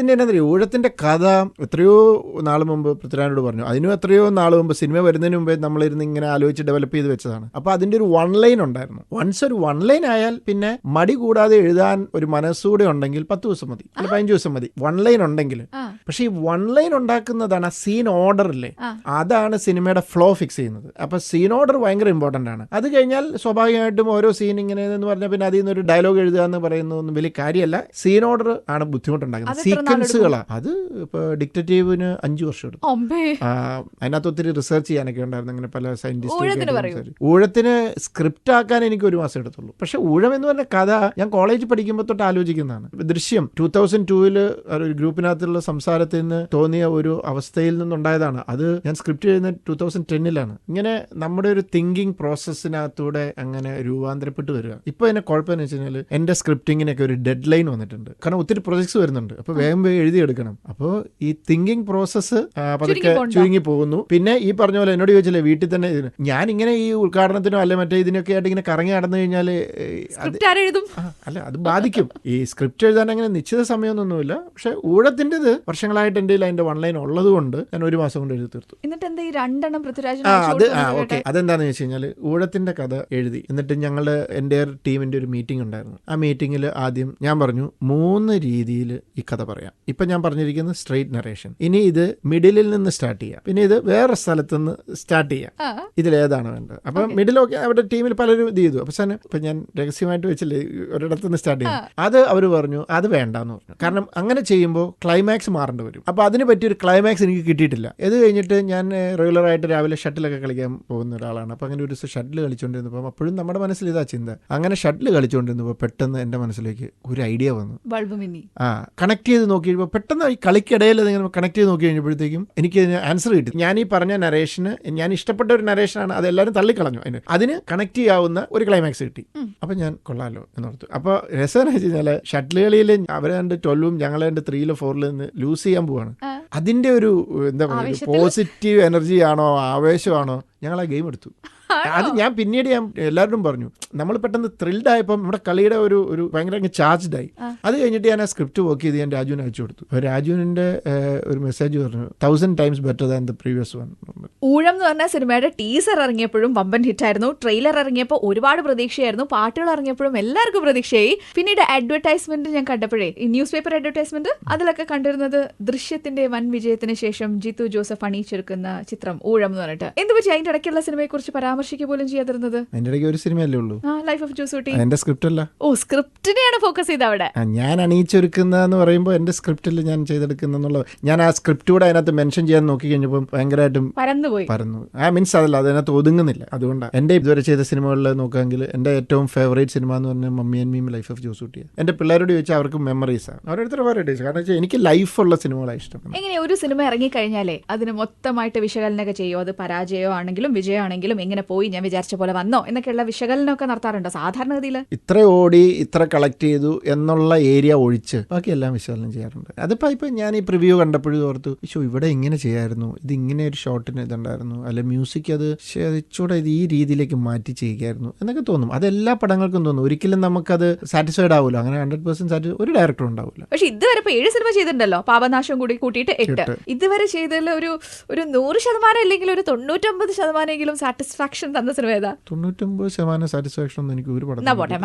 ഊഴത്തിന്റെ കഥ എത്രയോ നാൾ മുമ്പ് പൃഥ്വിരാജിനോട് പറഞ്ഞു. അതിനും എത്രയോ നാൾ മുമ്പ് സിനിമ വരുന്നതിന് മുമ്പേ നമ്മളിരുന്ന് ഇങ്ങനെ ആലോചിച്ച് ഡെവലപ്പ് ചെയ്ത് വെച്ചതാണ്. അപ്പൊ അതിന്റെ ഒരു 1 ലൈൻ ഉണ്ടായിരുന്നു. വൺസ് ഒരു 1 ലൈൻ ആയാൽ പിന്നെ മടി കൂടാതെ എഴുതാൻ ഒരു മനസ്സൂടെ ഉണ്ടെങ്കിൽ 10 ദിവസം മതി, അല്ല 15 ദിവസം മതി 1 ലൈൻ ഉണ്ടെങ്കിൽ. പക്ഷെ ഈ 1 ലൈൻ ഉണ്ടാക്കുന്നതാണ് ആ സീൻ ഓർഡറില്ലേ, അതാണ് സിനിമയുടെ ഫ്ലോ ഫിക്സ് ചെയ്യുന്നത്. അപ്പൊ സീൻ ഓർഡർ ഭയങ്കര ഇമ്പോർട്ടന്റ് ആണ്. അത് കഴിഞ്ഞാൽ സ്വാഭാവികമായിട്ടും ഓരോ സീൻ ഇങ്ങനെ എന്ന് പറഞ്ഞാൽ പിന്നെ അതിൽ നിന്ന് ഒരു ഡയലോഗ് എഴുതുക എന്ന് പറയുന്നതൊന്നും വലിയ കാര്യമല്ല. സീൻ ഓർഡർ ആണ് ബുദ്ധിമുട്ടുണ്ടാക്കുന്നത്. സീക്വൻസ് കേസുകളാ. അത് ഇപ്പൊ ഡിക്റ്റേറ്റീവിന് 5 വർഷം എടുത്തു. അമ്പേ. അതിനകത്ത് ഒത്തിരി റിസർച്ച് ചെയ്യാനൊക്കെ ഉണ്ടായിരുന്നു. അങ്ങനെ പല ഊഴത്തിന് പറയൂ. സയന്റിസ്റ്റ് ഊഴത്തിന് സ്ക്രിപ്റ്റ് ആക്കാൻ എനിക്ക് 1 മാസം എടുത്തുള്ളൂ. പക്ഷെ ഊഴം എന്ന് പറഞ്ഞ കഥ ഞാൻ കോളേജ് പഠിക്കുമ്പോൾ തൊട്ട് ആലോചിക്കുന്നതാണ്. ദൃശ്യം 2002 ഒരു ഗ്രൂപ്പിനകത്തുള്ള സംസാരത്തിൽ നിന്ന് തോന്നിയ ഒരു അവസ്ഥയിൽ നിന്നുണ്ടായതാണ്. അത് ഞാൻ സ്ക്രിപ്റ്റ് ചെയ്യുന്ന 2010 ഇങ്ങനെ നമ്മുടെ ഒരു തിങ്കിങ് പ്രോസസ്സിനകത്തൂടെ അങ്ങനെ രൂപാന്തരപ്പെട്ട് വരിക. ഇപ്പൊ എന്നെ കുഴപ്പമെന്ന് വെച്ച് കഴിഞ്ഞാൽ എന്റെ സ്ക്രിപ്റ്റിങ്ങിനൊക്കെ ഒരു ഡെഡ് ലൈൻ വന്നിട്ടുണ്ട്. കാരണം ഒത്തിരി പ്രൊജക്ട്സ് വരുന്നുണ്ട്. അപ്പൊ വേഗം എഴുതിയെടുക്കണം. അപ്പോൾ ഈ തിങ്കിങ് പ്രോസസ്സ് പതുക്കെ ചുരുങ്ങി പോകുന്നു. പിന്നെ ഈ പറഞ്ഞ പോലെ എന്നോട് ചോദിച്ചില്ലേ വീട്ടിൽ തന്നെ ഞാൻ ഇങ്ങനെ ഈ ഉദ്ഘാടനത്തിനോ അല്ലെ മറ്റേ ഇതിനൊക്കെ ആയിട്ട് ഇങ്ങനെ കറങ്ങി നടന്നു കഴിഞ്ഞാൽ അല്ല അത് ബാധിക്കും. ഈ സ്ക്രിപ്റ്റ് എഴുതാൻ അങ്ങനെ നിശ്ചിത സമയമൊന്നുമില്ല. പക്ഷെ ഊഴത്തിൻ്റെത് വർഷങ്ങളായിട്ട് എൻ്റെ എൻ്റെ 1 ലൈൻ ഉള്ളത് കൊണ്ട് ഞാൻ 1 മാസം കൊണ്ട് എഴുതി തീർത്തു. എന്നിട്ട് എന്താ ഈ 2 എണ്ണം പൃഥ്വിരാജ്? ഓക്കെ, അതെന്താണെന്ന് വെച്ച് കഴിഞ്ഞാൽ ഊഴത്തിന്റെ കഥ എഴുതി. എന്നിട്ട് ഞങ്ങളുടെ എൻ്റെ ടീമിന്റെ ഒരു മീറ്റിംഗ് ഉണ്ടായിരുന്നു. ആ മീറ്റിംഗിൽ ആദ്യം ഞാൻ പറഞ്ഞു 3 രീതിയിൽ ഈ കഥ പറയാം. ഇപ്പൊ ഞാൻ പറഞ്ഞിരിക്കുന്നത് സ്ട്രെയിറ്റ് നറേഷൻ. ഇനി ഇത് മിഡിലിൽ നിന്ന് സ്റ്റാർട്ട് ചെയ്യാം, പിന്നെ ഇത് വേറെ സ്ഥലത്ത് നിന്ന് സ്റ്റാർട്ട് ചെയ്യാം. ഇതിലേതാണ് വേണ്ടത്? അപ്പൊ മിഡിലൊക്കെ അവരുടെ ടീമിൽ പലരും ഇത് ചെയ്തു. അവസാനം ഇപ്പൊ ഞാൻ രഹസ്യമായിട്ട് വെച്ചില്ലേ ഒരിടത്ത് നിന്ന് സ്റ്റാർട്ട് ചെയ്യാം. അത് അവർ പറഞ്ഞു അത് വേണ്ടെന്ന് പറഞ്ഞു. കാരണം അങ്ങനെ ചെയ്യുമ്പോൾ ക്ലൈമാക്സ് മാറേണ്ടി വരും. അപ്പൊ അതിന് പറ്റിയൊരു ക്ലൈമാക്സ് എനിക്ക് കിട്ടിയിട്ടില്ല. ഇത് കഴിഞ്ഞിട്ട് ഞാൻ റെഗുലറായിട്ട് രാവിലെ ഷട്ടിലൊക്കെ കളിക്കാൻ പോകുന്ന ഒരാളാണ്. അപ്പൊ അങ്ങനെ ഒരു ഷട്ടിൽ കളിച്ചുകൊണ്ടിരുന്നപ്പോൾ അപ്പോഴും നമ്മുടെ മനസ്സിൽ ഇതാ ചിന്ത. അങ്ങനെ ഷട്ടിൽ കളിച്ചുകൊണ്ടിരുന്നപ്പോൾ പെട്ടെന്ന് എന്റെ മനസ്സിലേക്ക് ഒരു ഐഡിയ വന്നു. കണക്ട് ചെയ്ത് നോക്കിയപ്പോൾ പെട്ടെന്ന് ഈ കളിക്കിടയിൽ ഇങ്ങനെ കണക്ട് ചെയ്ത് നോക്കി കഴിഞ്ഞപ്പോഴത്തേക്കും എനിക്ക് ആൻസർ കിട്ടി. ഞാൻ ഈ പറഞ്ഞ നരേഷന് ഞാൻ ഇഷ്ടപ്പെട്ട ഒരു നരേഷനാണ്, അത് എല്ലാവരും തള്ളിക്കളഞ്ഞു. അതിന് കണക്ട് ചെയ്യാവുന്ന ഒരു ക്ലൈമാക്സ് കിട്ടി. അപ്പൊ ഞാൻ കൊള്ളാലോ എന്നോർത്തു. അപ്പൊ രസം വെച്ച് കഴിഞ്ഞാല് ഷട്ടിൽ കളിയിൽ അവരെ 12 ഞങ്ങളെ 3 4 നിന്ന് ലൂസ് ചെയ്യാൻ പോവാണ്. അതിന്റെ ഒരു എന്താ പറയുക പോസിറ്റീവ് എനർജി ആണോ ആവേശമാണോ ഞങ്ങൾ ആ ഗെയിം എടുത്തു. അത് ഞാൻ പിന്നീട് ഞാൻ എല്ലാവരോടും പറഞ്ഞു. നമ്മൾ പെട്ടെന്ന് ത്രിൽഡ് ആയപ്പോൾ നമ്മുടെ കളിയുടെ ഒരു ഭയങ്കര ചാർജ്ഡ് ആയി. അത് കഴിഞ്ഞിട്ട് ഞാൻ ആ സ്ക്രിപ്റ്റ് വർക്ക് ചെയ്ത് ഞാൻ രാജുവിന് അയച്ചു കൊടുത്തു. രാജുവിന്റെ ഒരു മെസ്സേജ് പറഞ്ഞു 1000 times better than the previous one. ഊഴം എന്ന് പറഞ്ഞ സിനിമയുടെ ടീസർ ഇറങ്ങിയപ്പോഴും വമ്പൻ ഹിറ്റായിരുന്നു. ട്രെയിലർ ഇറങ്ങിയപ്പോൾ ഒരുപാട് പ്രതീക്ഷയായിരുന്നു. പാട്ടുകൾ ഇറങ്ങിയപ്പോഴും എല്ലാവർക്കും പ്രതീക്ഷയായി. പിന്നീട് അഡ്വർടൈസ്മെന്റ് ഞാൻ കണ്ടപ്പോഴേ ഈ ന്യൂസ് പേപ്പർ അഡ്വർടൈസ്മെന്റ് അതിലൊക്കെ കണ്ടിരുന്നത് ദൃശ്യത്തിന്റെ വൻ വിജയത്തിന് ശേഷം ജിത്തു ജോസഫ് അണിയിച്ചെടുക്കുന്ന ചിത്രം ഊഴം എന്ന് പറഞ്ഞിട്ട്. എന്ത് വെച്ചാൽ അതിന്റെ ഇടയ്ക്കുള്ള സിനിമയെ കുറിച്ച് പരാമർശിക്കുക പോലും ചെയ്യാതിരുന്നത്? അതിന്റെ ഇടയ്ക്ക് ഒരു സിനിമയല്ലേ ഉള്ളൂ, ലൈഫ് ഓഫ് ജോസൂട്ടി. എന്റെ സ്ക്രിപ്റ്റ് അല്ല. ഓ, സ്ക്രിപ്റ്റിനെയാണ് ഫോക്കസ് ചെയ്ത് അവിടെ. ഞാൻ അണിയിച്ചൊരുക്കുന്ന പറയുമ്പോൾ എന്റെ സ്ക്രിപ്റ്റിൽ ഞാൻ ചെയ്തെടുക്കുന്നുള്ളത്. ഞാൻ ആ സ്ക്രിപ്റ്റ് കൂടെ അതിനകത്ത് മെൻഷൻ ചെയ്യാൻ നോക്കി കഴിഞ്ഞപ്പോൾ ഭയങ്കരമായിട്ടും പരന്നു. മീൻസ് അതല്ല, അതിനകത്ത് ഒതുങ്ങുന്നില്ല. അതുകൊണ്ടാണ് എന്റെ ഇതുവരെ ചെയ്ത സിനിമകളിൽ നോക്കുകയെങ്കിൽ എന്റെ ഏറ്റവും ഫേവറേറ്റ് സിനിമ എന്ന് പറഞ്ഞാൽ mummy and me life of Josutty. എന്റെ പിള്ളേരോട് ചോദിച്ചാൽ അവർക്ക് മെമ്മറീസാണ്. ഓരോരുത്തർ ഫേവറേറ്റ്. കാരണം എനിക്ക് ലൈഫുള്ള സിനിമകളാണ് ഇഷ്ടം. എങ്ങനെ ഒരു സിനിമ ഇറങ്ങിക്കഴിഞ്ഞാലേ അതിന് മൊത്തമായിട്ട് വിശകലനമൊക്കെ ചെയ്യോ? അത് പരാജയമോ ആണെങ്കിലും വിജയമാണെങ്കിലും എങ്ങനെ പോയി, ഞാൻ വിചാരിച്ച പോലെ വന്നോ എന്നൊക്കെയുള്ള വിശകലനമൊക്കെ നടത്താറുണ്ടോ സാധാരണഗതിയിൽ? ഇത്ര ഓടി ഇത്ര കളക്ട് ചെയ്തു എന്നുള്ള ഏരിയ ഒഴിച്ച് ബാക്കിയെല്ലാം വിശകലനം ചെയ്യാറുണ്ട്. അതിപ്പോ ഞാൻ ഈ പ്രിവ്യൂ കണ്ടപ്പോഴും ഓർത്തു ഇവിടെ ഇങ്ങനെ ചെയ്യായിരുന്നു, ഇത് ഇങ്ങനെ ഒരു ഷോട്ടിന് ഇതുണ്ടായിരുന്നു, അല്ലെ മ്യൂസിക് അത് ഇച്ചൂടെ ഇത് ഈ രീതിയിലേക്ക് മാറ്റി ചെയ്യുകയായിരുന്നു എന്നൊക്കെ തോന്നും. അത് എല്ലാ പടങ്ങൾക്കും തോന്നും. ഒരിക്കലും നമുക്കത് സാറ്റിസ്ഫൈഡ് ആവില്ല. അങ്ങനെ 100% ഒരു ഡയറക്ടർ ഉണ്ടാവില്ല. പക്ഷെ ഇതുവരെ 7 സിനിമ ചെയ്തിട്ടുണ്ടല്ലോ, പാപനാശം കൂടി കൂട്ടിയിട്ട് 8. ഇതുവരെ ചെയ്തതിൽ ഒരു 100% അല്ലെങ്കിൽ ഒരു 99% സാറ്റിസ്ഫാക്ഷൻ തന്ന സിനിമ ഏതാ? 99% സാറ്റിസ്ഫാക്ഷൻ ഒന്നും എനിക്ക് ഒരു പടം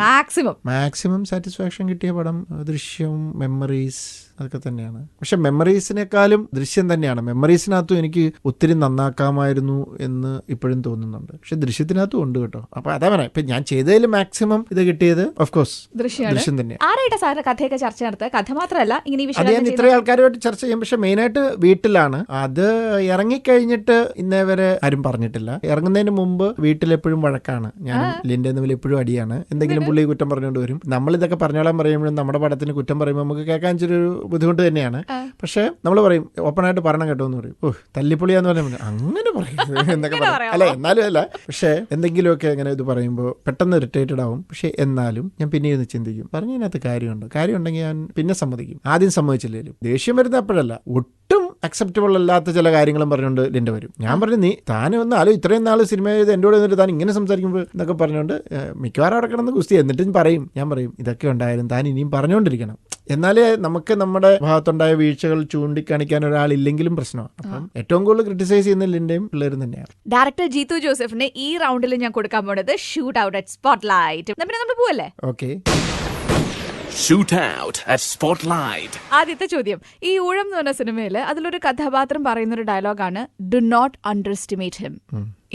മാക്സിമം സാറ്റിസ്ഫാക്ഷൻ കിട്ടിയ പടം ദൃശ്യം, മെമ്മറീസ്, അതൊക്കെ തന്നെയാണ്. പക്ഷെ മെമ്മറീസിനേക്കാളും ദൃശ്യം തന്നെയാണ്. മെമ്മറീസിനകത്തും എനിക്ക് ഒത്തിരി നന്നാക്കാമായിരുന്നു എന്ന് ഇപ്പോഴും തോന്നുന്നുണ്ട്. പക്ഷെ ദൃശ്യത്തിനകത്തും ഉണ്ട് കേട്ടോ. അപ്പൊ അതാ പറയാം, ഇപ്പൊ ഞാൻ ചെയ്തതിൽ മാക്സിമം ഇത് കിട്ടിയത് ഓഫ് കോഴ്സ് ദൃശ്യം തന്നെയാണ്. ആരായിട്ട് സാറിന് കഥയൊക്കെ ചർച്ച നടത്തുക? കഥ മാത്രമല്ല, ഇങ്ങനെ അത് ഞാൻ ഇത്രയും ആൾക്കാരുമായിട്ട് ചർച്ച ചെയ്യും. പക്ഷെ മെയിനായിട്ട് വീട്ടിലാണ്. അത് ഇറങ്ങിക്കഴിഞ്ഞിട്ട് ഇന്നേ വരെ ആരും പറഞ്ഞിട്ടില്ല. ഇറങ്ങുന്നതിന് മുമ്പ് വീട്ടിലെപ്പോഴും വഴക്കാണ്. ഞാൻ ലിന്റെ തമ്മിൽ എപ്പോഴും അടിയാണ്. എന്തെങ്കിലും പുള്ളി കുറ്റം പറഞ്ഞുകൊണ്ട് വരും. നമ്മളിതൊക്കെ പറഞ്ഞോളാൻ പറയുമ്പോഴും നമ്മുടെ പടത്തിന് കുറ്റം പറയുമ്പോൾ നമുക്ക് കേൾക്കാൻ ഇച്ചിരി ബുദ്ധിമുട്ട് തന്നെയാണ്. പക്ഷെ നമ്മൾ പറയും ഓപ്പണായിട്ട് പറയണം കേട്ടോ എന്ന് പറയും. തല്ലിപ്പൊളിയാന്ന് പറയുമ്പോൾ അങ്ങനെ പറയുന്നത് എന്നൊക്കെ പറയും. അല്ല എന്നാലും അല്ല, പക്ഷെ എന്തെങ്കിലുമൊക്കെ അങ്ങനെ ഇത് പറയുമ്പോൾ പെട്ടെന്ന് ഇറിറ്റേറ്റഡ് ആവും. പക്ഷെ എന്നാലും ഞാൻ പിന്നെ ഇരുന്ന് ചിന്തിക്കും, പറഞ്ഞതിനകത്ത് കാര്യം ഉണ്ടെങ്കിൽ ഞാൻ പിന്നെ സമ്മതിക്കും. ആദ്യം സമ്മതിച്ചില്ലേലും ദേഷ്യം വരുന്ന അപ്പോഴല്ല, ഒട്ടും അക്സെപ്റ്റബിൾ അല്ലാത്ത ചില കാര്യങ്ങളും പറഞ്ഞുകൊണ്ട് ലിന്റെ വരും. ഞാൻ പറഞ്ഞു താനൊന്ന് ഇത്രയും നാൾ സിനിമ ചെയ്ത് എന്നോട് എന്നിട്ട് താൻ ഇങ്ങനെ സംസാരിക്കുമ്പോൾ എന്നൊക്കെ പറഞ്ഞുകൊണ്ട് മിക്കവാറും അവിടെ കിടന്ന് കുസ്തി. എന്നിട്ടും ഞാൻ പറയും ഇതൊക്കെ ഉണ്ടായാലും താൻ ഇനിയും പറഞ്ഞുകൊണ്ടിരിക്കണം. എന്നാലേ നമുക്ക് നമ്മുടെ ഭാഗത്തുണ്ടായ വീഴ്ചകൾ ചൂണ്ടിക്കാണിക്കാൻ ഒരാളില്ലെങ്കിലും പ്രശ്നമാണ്. അപ്പം ഏറ്റവും കൂടുതൽ ക്രിട്ടിസൈസ് ചെയ്യുന്ന ലിന്റെയും പിള്ളേരും തന്നെയാണ്. ഡയറക്ടർ ജിത്തു ജോസഫിന് ഈ റൗണ്ടിൽ ഞാൻ കൊടുക്കാൻ പോണത് ഷൂട്ട് ഔട്ട് അറ്റ് സ്പോട്ട്ലൈറ്റ്. നമ്മൾ പോവല്ലേ? Okay. Shoot out at Spotlight. ആദ്യത്തെ ചോദ്യം, ഈ ഊഴം എന്ന് പറഞ്ഞ സിനിമയിൽ അതിലൊരു കഥാപാത്രം പറയുന്നൊരു ഡയലോഗാണ് do not underestimate him.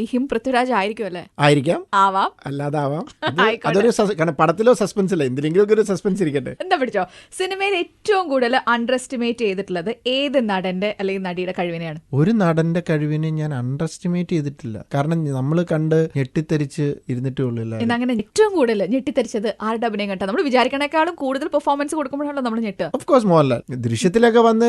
ഈ ഹിം പൃഥ്വിരാജ് ആയിരിക്കും അല്ലേ? ആയിരിക്കാം, ആവാം, അല്ലാതെ ആവാം. ആയിക്കോട്ടെ. അതൊരു കാരണം പടത്തിലോ സസ്പെൻസ് ഇല്ല, എന്തിനെങ്കിലും ഒരു സസ്പെൻസ് ഇരിക്കട്ടെ. എന്താ പിടിച്ചോ, സിനിമയിൽ ഏറ്റവും കൂടുതൽ അണ്ടർ എസ്റ്റിമേറ്റ് ചെയ്തിട്ടുള്ളത് ഏത് നടന്റെ അല്ലെങ്കിൽ നടിയുടെ കഴിവിനെയാണ്? ഒരു നടന്റെ കഴിവിനെ ഞാൻ അണ്ടർ എസ്റ്റിമേറ്റ് ചെയ്തിട്ടില്ല. കാരണം നമ്മൾ കണ്ട് ഞെട്ടിത്തെരിച്ച് ഇരുന്നിട്ടേ ഉള്ളൂ. അങ്ങനെ ഏറ്റവും കൂടുതൽ ഞെട്ടിത്തെരിച്ചത് ആരുടെ അഭിനയം കണ്ടാ? നമ്മൾ വിചാരിക്കണേക്കാളും കൂടുതൽ പെർഫോമൻസ് കൊടുക്കുമ്പോഴാണല്ലോ നമ്മൾ ഞെട്ടുക. Of course Mohanlal. ദൃശ്യത്തിലൊക്കെ വന്ന്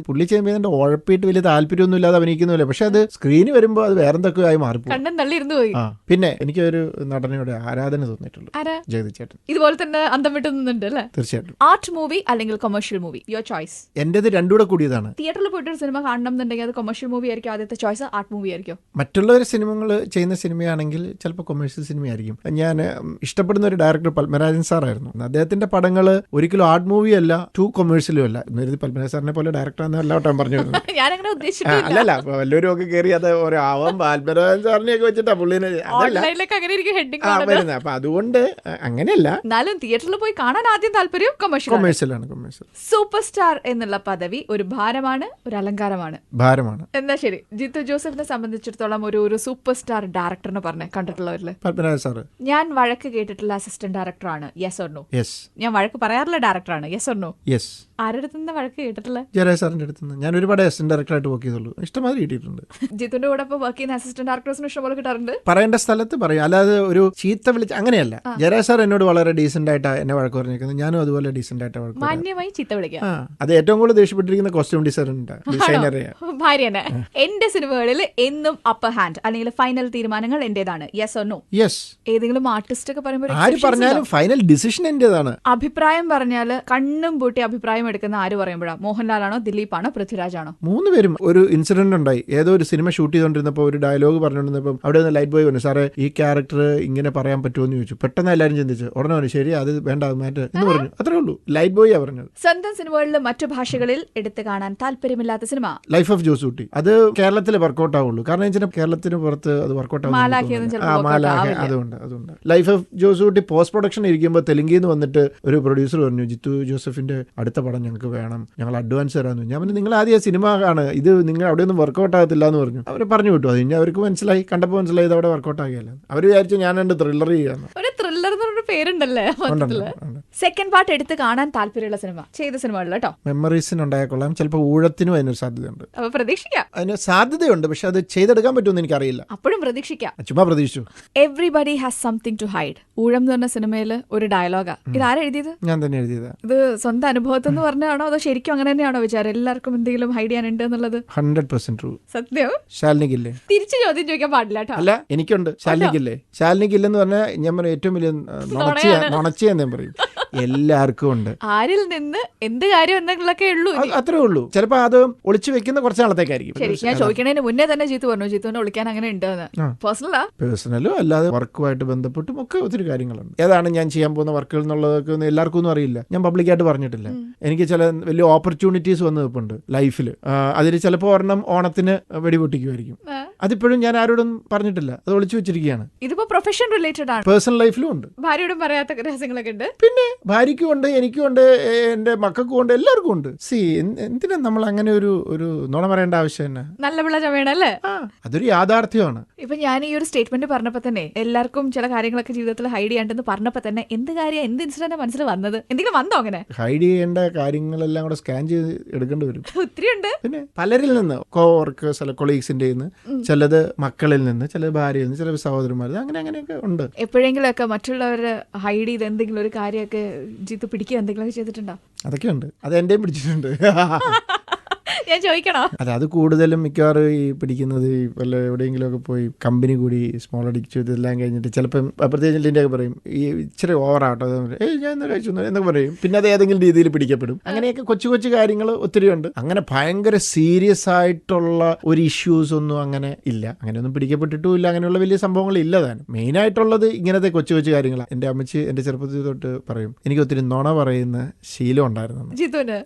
പുള്ളി ചെയ്യുമ്പോൾ ഉഴപ്പിയിട്ട് വലിയ താല്പര്യമൊന്നും ഇല്ലാതെ അഭിനയിക്കുന്നില്ല. പക്ഷെ അത് സ്ക്രീനിൽ വരുമ്പോൾ അത് വേറെന്തൊക്കെ ആയി മാറിപ്പോകും. കണ്ടും തള്ളിയിരുന്നു പോയി. പിന്നെ എനിക്കൊരു നടനയുടെ ആരാധന തോന്നിയിട്ടുള്ളൂ, ജഗതി ചേട്ടൻ. ഇതുപോലെ തന്നെ അന്തം വിട്ടു നിന്നുണ്ട് അല്ലേ? തീർച്ചയായിട്ടും. ആർട്ട് മൂവി അല്ലെങ്കിൽ കൊമേഴ്ഷ്യൽ മൂവി, യുവർ ചോയ്സ്. എന്റേത് രണ്ടുകൂടെ കൂടിയതാണ്. തിയേറ്ററിൽ പോയിട്ടൊരു സിനിമ കാണണം എന്നുണ്ടെങ്കിൽ അത് കൊമേഴ്ഷ്യൽ മൂവി ആയിരിക്കും ആദ്യത്തെ ചോയ്സ്, ആർട്ട് മൂവി ആയിരിക്കും? മറ്റുള്ളവർ സിനിമകൾ ചെയ്യുന്ന സിനിമയാണെങ്കിൽ ചിലപ്പോൾ കൊമേഴ്ഷ്യൽ സിനിമയായിരിക്കും. ഞാൻ ഇഷ്ടപ്പെടുന്ന ഒരു ഡയറക്ടർ പത്മരാജൻ സാറായിരുന്നു. അദ്ദേഹത്തിന്റെ പടങ്ങൾ ഒരിക്കലും ആർട്ട് മൂവി അല്ല, ടു കൊമേഴ്ഷ്യലും അല്ല. എന്നൊരു പത്മരാജൻ സാറിനെ പോലെ ഡയറക്ടർ എല്ലാവട്ടം പറഞ്ഞു ഞാനങ്ങനെ ഉദ്ദേശിച്ചിട്ടില്ല. അല്ലല്ല, വല്ലവരും ഒക്കെ കയറി അത് ഒരാവാം പത്മരാജൻ സാറിനെയൊക്കെ വെച്ചിട്ടാ പുള്ളിനെ വരുന്നത്. അപ്പൊ അതുകൊണ്ട് അങ്ങനെയല്ല. എന്നാലും തിയേറ്ററിൽ പോയി കാണാൻ ആദ്യം താല്പര്യം കൊമേഴ്ഷ്യലാണ്. കൊമേഴ്ഷ്യൽ. സൂപ്പർ സ്റ്റാർ എന്നുള്ള പദവി ഒരു ഭാരമാണ്, ഒരു അലങ്കാരമാണ്? ഭാരമാണ്. എന്നാ ശരി, ജിത്തു ജോസഫിനെ സംബന്ധിച്ചിടത്തോളം ഒരു സൂപ്പർ സ്റ്റാർ ഡയറക്ടറിനെ പറഞ്ഞേ കണ്ടിട്ടുള്ളവരില്. പത്മരാജൻ സാറ്. ഞാൻ വഴക്ക് കേട്ടിട്ടുള്ള അസിസ്റ്റന്റ് ഡയറക്ടറാണ്, യെസ് ഓർ നോ? യെസ്. ഞാൻ വഴക്ക് പറയാറുള്ള ഡയറക്ടറാണ്, യെസ് ഓർ നോ? യെസ്. ആരുടെ അടുത്ത് വഴക്ക് കേട്ടിട്ടുള്ള? ജയരാജ് സാറിന്റെ അടുത്ത്. ഞാൻ ഒരുപാട് അസിസ്റ്റന്റ് ഡയറക്ടറായിട്ട് വർക്ക് ചെയ്തുള്ളൂ, ഇഷ്ടമാതിരി കിട്ടിയിട്ടുണ്ട്. ജിത്തുന്റെ കൂടെ വർക്ക് ചെയ്യുന്ന അസിസ്റ്റന്റ് ഡയറക്ടേഴ്സിന് ഇഷ്ടംപോലെ കിട്ടാറുണ്ട്. പറയേണ്ട സ്ഥലത്ത് പറയും, അല്ലാതെ ഒരു ചീത്ത വിളിച്ച് അങ്ങനെയല്ല. ജയരാജ് സാർ എന്നോട് വളരെ ഡീസന്റ് ആയിട്ടാണ് എന്നെ വഴക്ക് പറഞ്ഞിരിക്കുന്നത്. ഞാനും അതുപോലെ ഡീസന്റ് ആയിട്ട് വഴക്ക് മാന്യമായി ചീത്ത വിളിക്കാം. അത് ഏറ്റവും കൂടുതൽ ദേഷ്യപ്പെട്ടിരിക്കുന്ന കോസ്റ്റ്യൂം ഡിസൈനറെ. ഭാര്യനെ. എന്റെ സിനിമകളിൽ എന്നും അപ്പർ ഹാൻഡ് അല്ലെങ്കിൽ ഫൈനൽ തീരുമാനങ്ങൾ എന്റേതാണ്, യെസ് ഓർ നോ? യെസ്. ഏതെങ്കിലും ആർട്ടിസ്റ്റ് ഒക്കെ പറയുമ്പോൾ ആര് പറഞ്ഞാലും ഫൈനൽ ഡിസിഷൻ എന്റേതാണ്. അഭിപ്രായം പറഞ്ഞാല് കണ്ണും പൂട്ടി അഭിപ്രായം എടുക്കുന്ന ആര് പറയുമ്പോഴാണ്? മോഹൻലാലാണോ, ദിലീപാണോ, പൃഥ്വിരാജാണോ? മൂന്നുപേരും. ഒരു ഇൻസിഡന്റ് ഉണ്ടായി, ഏതോ ഒരു സിനിമ ഷൂട്ട് ചെയ്തോണ്ടിരുന്നപ്പോൾ ഒരു ഡയലോഗ് പറഞ്ഞോണ്ടിരുന്നപ്പോൾ അവിടെ നിന്ന് ലൈറ്റ് ബോയ് പറഞ്ഞു, സാറേ ഈ ക്യാരക്ടർ ഇങ്ങനെ പറയാൻ പറ്റുമോ എന്ന് ചോദിച്ചു. പെട്ടെന്ന് എല്ലാവരും ചിന്തിച്ചു. ഉടനെ പറഞ്ഞു, ശരി അത് വേണ്ട, അത് മാറ്റ് എന്ന് പറഞ്ഞു. അത്രേ ഉള്ളൂ. ലൈറ്റ് ബോയ് പറഞ്ഞത്. സ്വന്തം സിനിമകളിൽ മറ്റു ഭാഷകളിൽ എടുത്തു കാണാൻ താല്പര്യമില്ലാത്ത സിനിമ ലൈഫ് ഓഫ് ജോസൂട്ടി. അത് കേരളത്തിൽ വർക്കൗട്ട് ആവുള്ളൂ. കാരണം കേരളത്തിന് പുറത്ത് അത് വർക്കൗട്ട് ആവും. അതുകൊണ്ട് life of Josutty post production ഇരിക്കുമ്പോൾ തെലുങ്കിൽ നിന്ന് വന്നിട്ട് ഒരു പ്രൊഡ്യൂസർ പറഞ്ഞു, ജിത്തു ജോസഫിന്റെ അടുത്ത പടം ഞങ്ങൾക്ക് വേണം, ഞങ്ങൾ അഡ്വാൻസ് തരാമെന്ന്. ഞാൻ പറഞ്ഞു, നിങ്ങൾ ആദ്യം സിനിമ ആണ്, ഇത് നിങ്ങൾ അവിടെ ഒന്നും വർക്കൗട്ട് ആകത്തില്ല എന്ന് പറഞ്ഞു. അവർ പറഞ്ഞു വിട്ടു. അത് കഴിഞ്ഞാൽ അവർക്ക് മനസ്സിലായി, കണ്ടപ്പോൾ മനസ്സിലായി ഇത് അവിടെ വർക്കൗട്ട് ആകില്ല. അവർ വിചാരിച്ചു ഞാൻ എന്റെ ത്രില്ലർ ചെയ്യാന്ന്. ത്രില്ലർ എന്ന് പറഞ്ഞ പേരുണ്ടല്ലേ. സെക്കൻഡ് പാർട്ട് എടുത്ത് കാണാൻ താല്പര്യമുള്ള സിനിമ ചെയ്ത സിനിമകളിൽ കേട്ടോ. മെമ്മറീസിനുണ്ടായ കൊള്ളാം. ചിലപ്പോൾ ഊഴത്തിനും അതിനൊരു സാധ്യതയുണ്ട്. അപ്പൊ പ്രതീക്ഷിക്കാം. അതിന് സാധ്യതയുണ്ട്, പക്ഷെ അത് ചെയ്തെടുക്കാൻ പറ്റുമെന്ന് എനിക്കറിയില്ല. അപ്പോഴും പ്രതീക്ഷിക്കാം. ചുമ്മാ പ്രതീക്ഷിച്ചു. Everybody has something to hide. Oozham എന്ന് പറഞ്ഞ സിനിമയിൽ ഒരു ഡയലോഗാ. ഇത് ആരാ എഴുതിയത്? ഞാൻ തന്നെ എഴുതിയതാ. ഇത് സ്വന്തം അനുഭവത്തിൽ നിന്ന് പറഞ്ഞാണോ അതോ ശരിക്കും അങ്ങനെ തന്നെയാണോ വിചാരം? എല്ലാവർക്കും എന്തെങ്കിലും ഹൈഡ് ചെയ്യാനുണ്ട് എന്നുള്ളത് 100% ട്രൂ. സത്യം. ശാലിനിക്കില്ലേ? തിരിച്ചു ചോദ്യം ചോദിക്കാൻ പാടില്ല കേട്ടോ. അല്ല, എനിക്കുണ്ട്. ശാലിനിക്കില്ലേ? ശാലിനിക്കില്ലെന്ന് പറഞ്ഞാൽ ഞാൻ പറഞ്ഞ ഏറ്റവും വലിയ നുണച്ചിയാന്ന് ഞാൻ പറയും. എല്ലാവർക്കും ഉണ്ട്. ആരിൽ നിന്ന് എന്ത് കാര്യം എന്നൊക്കെ ഉള്ളൂ. അത്രേ ഉള്ളൂ. ചിലപ്പോ അത് ഒളിച്ചു വെക്കുന്ന കുറച്ച് നാളത്തേക്കായിരിക്കും. ശരി, ഞാൻ ചോദിക്കണതിന് മുന്നേ തന്നെ ജീത്തു പറഞ്ഞു ജിത്തുവിനെ ഒളിക്കാൻ അങ്ങനെ ഉണ്ടെന്ന്. പേഴ്സണലും അല്ലാതെ വർക്കുമായിട്ട് ബന്ധപ്പെട്ടും ഒക്കെ ഒത്തിരി കാര്യങ്ങളുണ്ട്. ഏതാണ് ഞാൻ ചെയ്യാൻ പോകുന്ന വർക്കുകൾ എന്നുള്ളതൊക്കെ ഒന്നും എല്ലാവർക്കും ഒന്നും അറിയില്ല. ഞാൻ പബ്ലിക്കായിട്ട് പറഞ്ഞിട്ടില്ല. എനിക്ക് ചില വലിയ ഓപ്പർച്യൂണിറ്റീസ് വന്നു നിൽപ്പുണ്ട് ലൈഫിൽ. അതിൽ ചിലപ്പോൾ ഒരെണ്ണം ഓണത്തിന് വെടിപൊട്ടിക്കുമായിരിക്കും. അതിപ്പോഴും ഞാൻ ആരോടും പറഞ്ഞിട്ടില്ല, അത് ഒളിച്ചു വെച്ചിരിക്കുകയാണ്. ഇതിപ്പോ പ്രൊഫഷൻ റിലേറ്റഡ് ആണ്. പേഴ്സണൽ ലൈഫിലും ഉണ്ട്. ഭാര്യയോടും പറയാത്ത രഹസ്യങ്ങളൊക്കെ ഉണ്ട്. പിന്നെ ഭാര്യയ്ക്കും ഉണ്ട്, എനിക്കും ഉണ്ട്, എന്റെ മക്കൾക്കും ഉണ്ട്, എല്ലാവർക്കും ഉണ്ട്. എന്തിനാ നമ്മൾ അങ്ങനെ ഒരു നുണ പറയേണ്ട ആവശ്യം തന്നെ? നല്ല പിള്ള ചമയണല്ലേ? അതൊരു യാഥാർത്ഥ്യമാണ്. ഇപ്പൊ ഞാൻ ഈ ഒരു സ്റ്റേറ്റ്മെന്റ് പറഞ്ഞപ്പോ തന്നെ എല്ലാവർക്കും ചില കാര്യങ്ങളൊക്കെ ജീവിതത്തിൽ ഹൈഡ് ചെയ്യാണ്ടെന്ന് പറഞ്ഞപ്പോ തന്നെ എന്ത് കാര്യം, എന്ത് ഇൻസിഡന്റ് മനസ്സിൽ വന്നത്? എന്തെങ്കിലും വന്നോ അങ്ങനെ? ഹൈഡ് ചെയ്യേണ്ട കാര്യങ്ങളെല്ലാം കൂടെ സ്കാൻ ചെയ്ത് എടുക്കേണ്ടി വരും. ഒത്തിരി ഉണ്ട്. പിന്നെ പലരിൽ നിന്ന്, കോ വർക്കേഴ്സ് അല്ല കൊളീഗ്സിന്റെ ചിലത് മക്കളിൽ നിന്ന്, ചിലത് ഭാര്യയിൽ നിന്ന്, ചില സഹോദരന്മാർ, അങ്ങനെയൊക്കെ ഉണ്ട്. എപ്പോഴെങ്കിലൊക്കെ മറ്റുള്ളവരെ ഹൈഡ് ചെയ്ത് എന്തെങ്കിലും ഒരു കാര്യമൊക്കെ ജിത്തു പിടിക്കുക എന്തെങ്കിലുമൊക്കെ ചെയ്തിട്ടുണ്ടോ? അതൊക്കെ ഉണ്ട്. അത് എന്റെയും പിടിച്ചിട്ടുണ്ട്. ഞാൻ ചോദിക്കണോ? അത് കൂടുതലും മിക്കവാറും ഈ പിടിക്കുന്നത് വല്ല എവിടെയെങ്കിലും ഒക്കെ പോയി കമ്പനി കൂടി സ്മോൾ അടിച്ചു ഇതെല്ലാം കഴിഞ്ഞിട്ട് ചിലപ്പം പ്രത്യേകിച്ച് ഇന്ത്യ ഒക്കെ പറയും ഈ ഇച്ചിരി ഓവറാട്ടോ, ഞാൻ ഇന്ന് കഴിച്ചു എന്നൊക്കെ പറയും. പിന്നെ അത് ഏതെങ്കിലും രീതിയിൽ പിടിക്കപ്പെടും. അങ്ങനെയൊക്കെ കൊച്ചു കൊച്ചു കാര്യങ്ങൾ ഒത്തിരി ഉണ്ട്. അങ്ങനെ ഭയങ്കര സീരിയസ് ആയിട്ടുള്ള ഒരു ഇഷ്യൂസ് ഒന്നും അങ്ങനെ ഇല്ല. അങ്ങനെയൊന്നും പിടിക്കപ്പെട്ടിട്ടും ഇല്ല. അങ്ങനെയുള്ള വലിയ സംഭവങ്ങൾ ഇല്ല. താനും മെയിൻ ആയിട്ടുള്ളത് ഇങ്ങനത്തെ കൊച്ചു കൊച്ചു കാര്യങ്ങളാണ്. എന്റെ അമ്മച്ചി എന്റെ ചെറുപ്പത്തിൽ തൊട്ട് പറയും, എനിക്ക് ഒത്തിരി നുണ പറയുന്ന ശീലം ഉണ്ടായിരുന്നു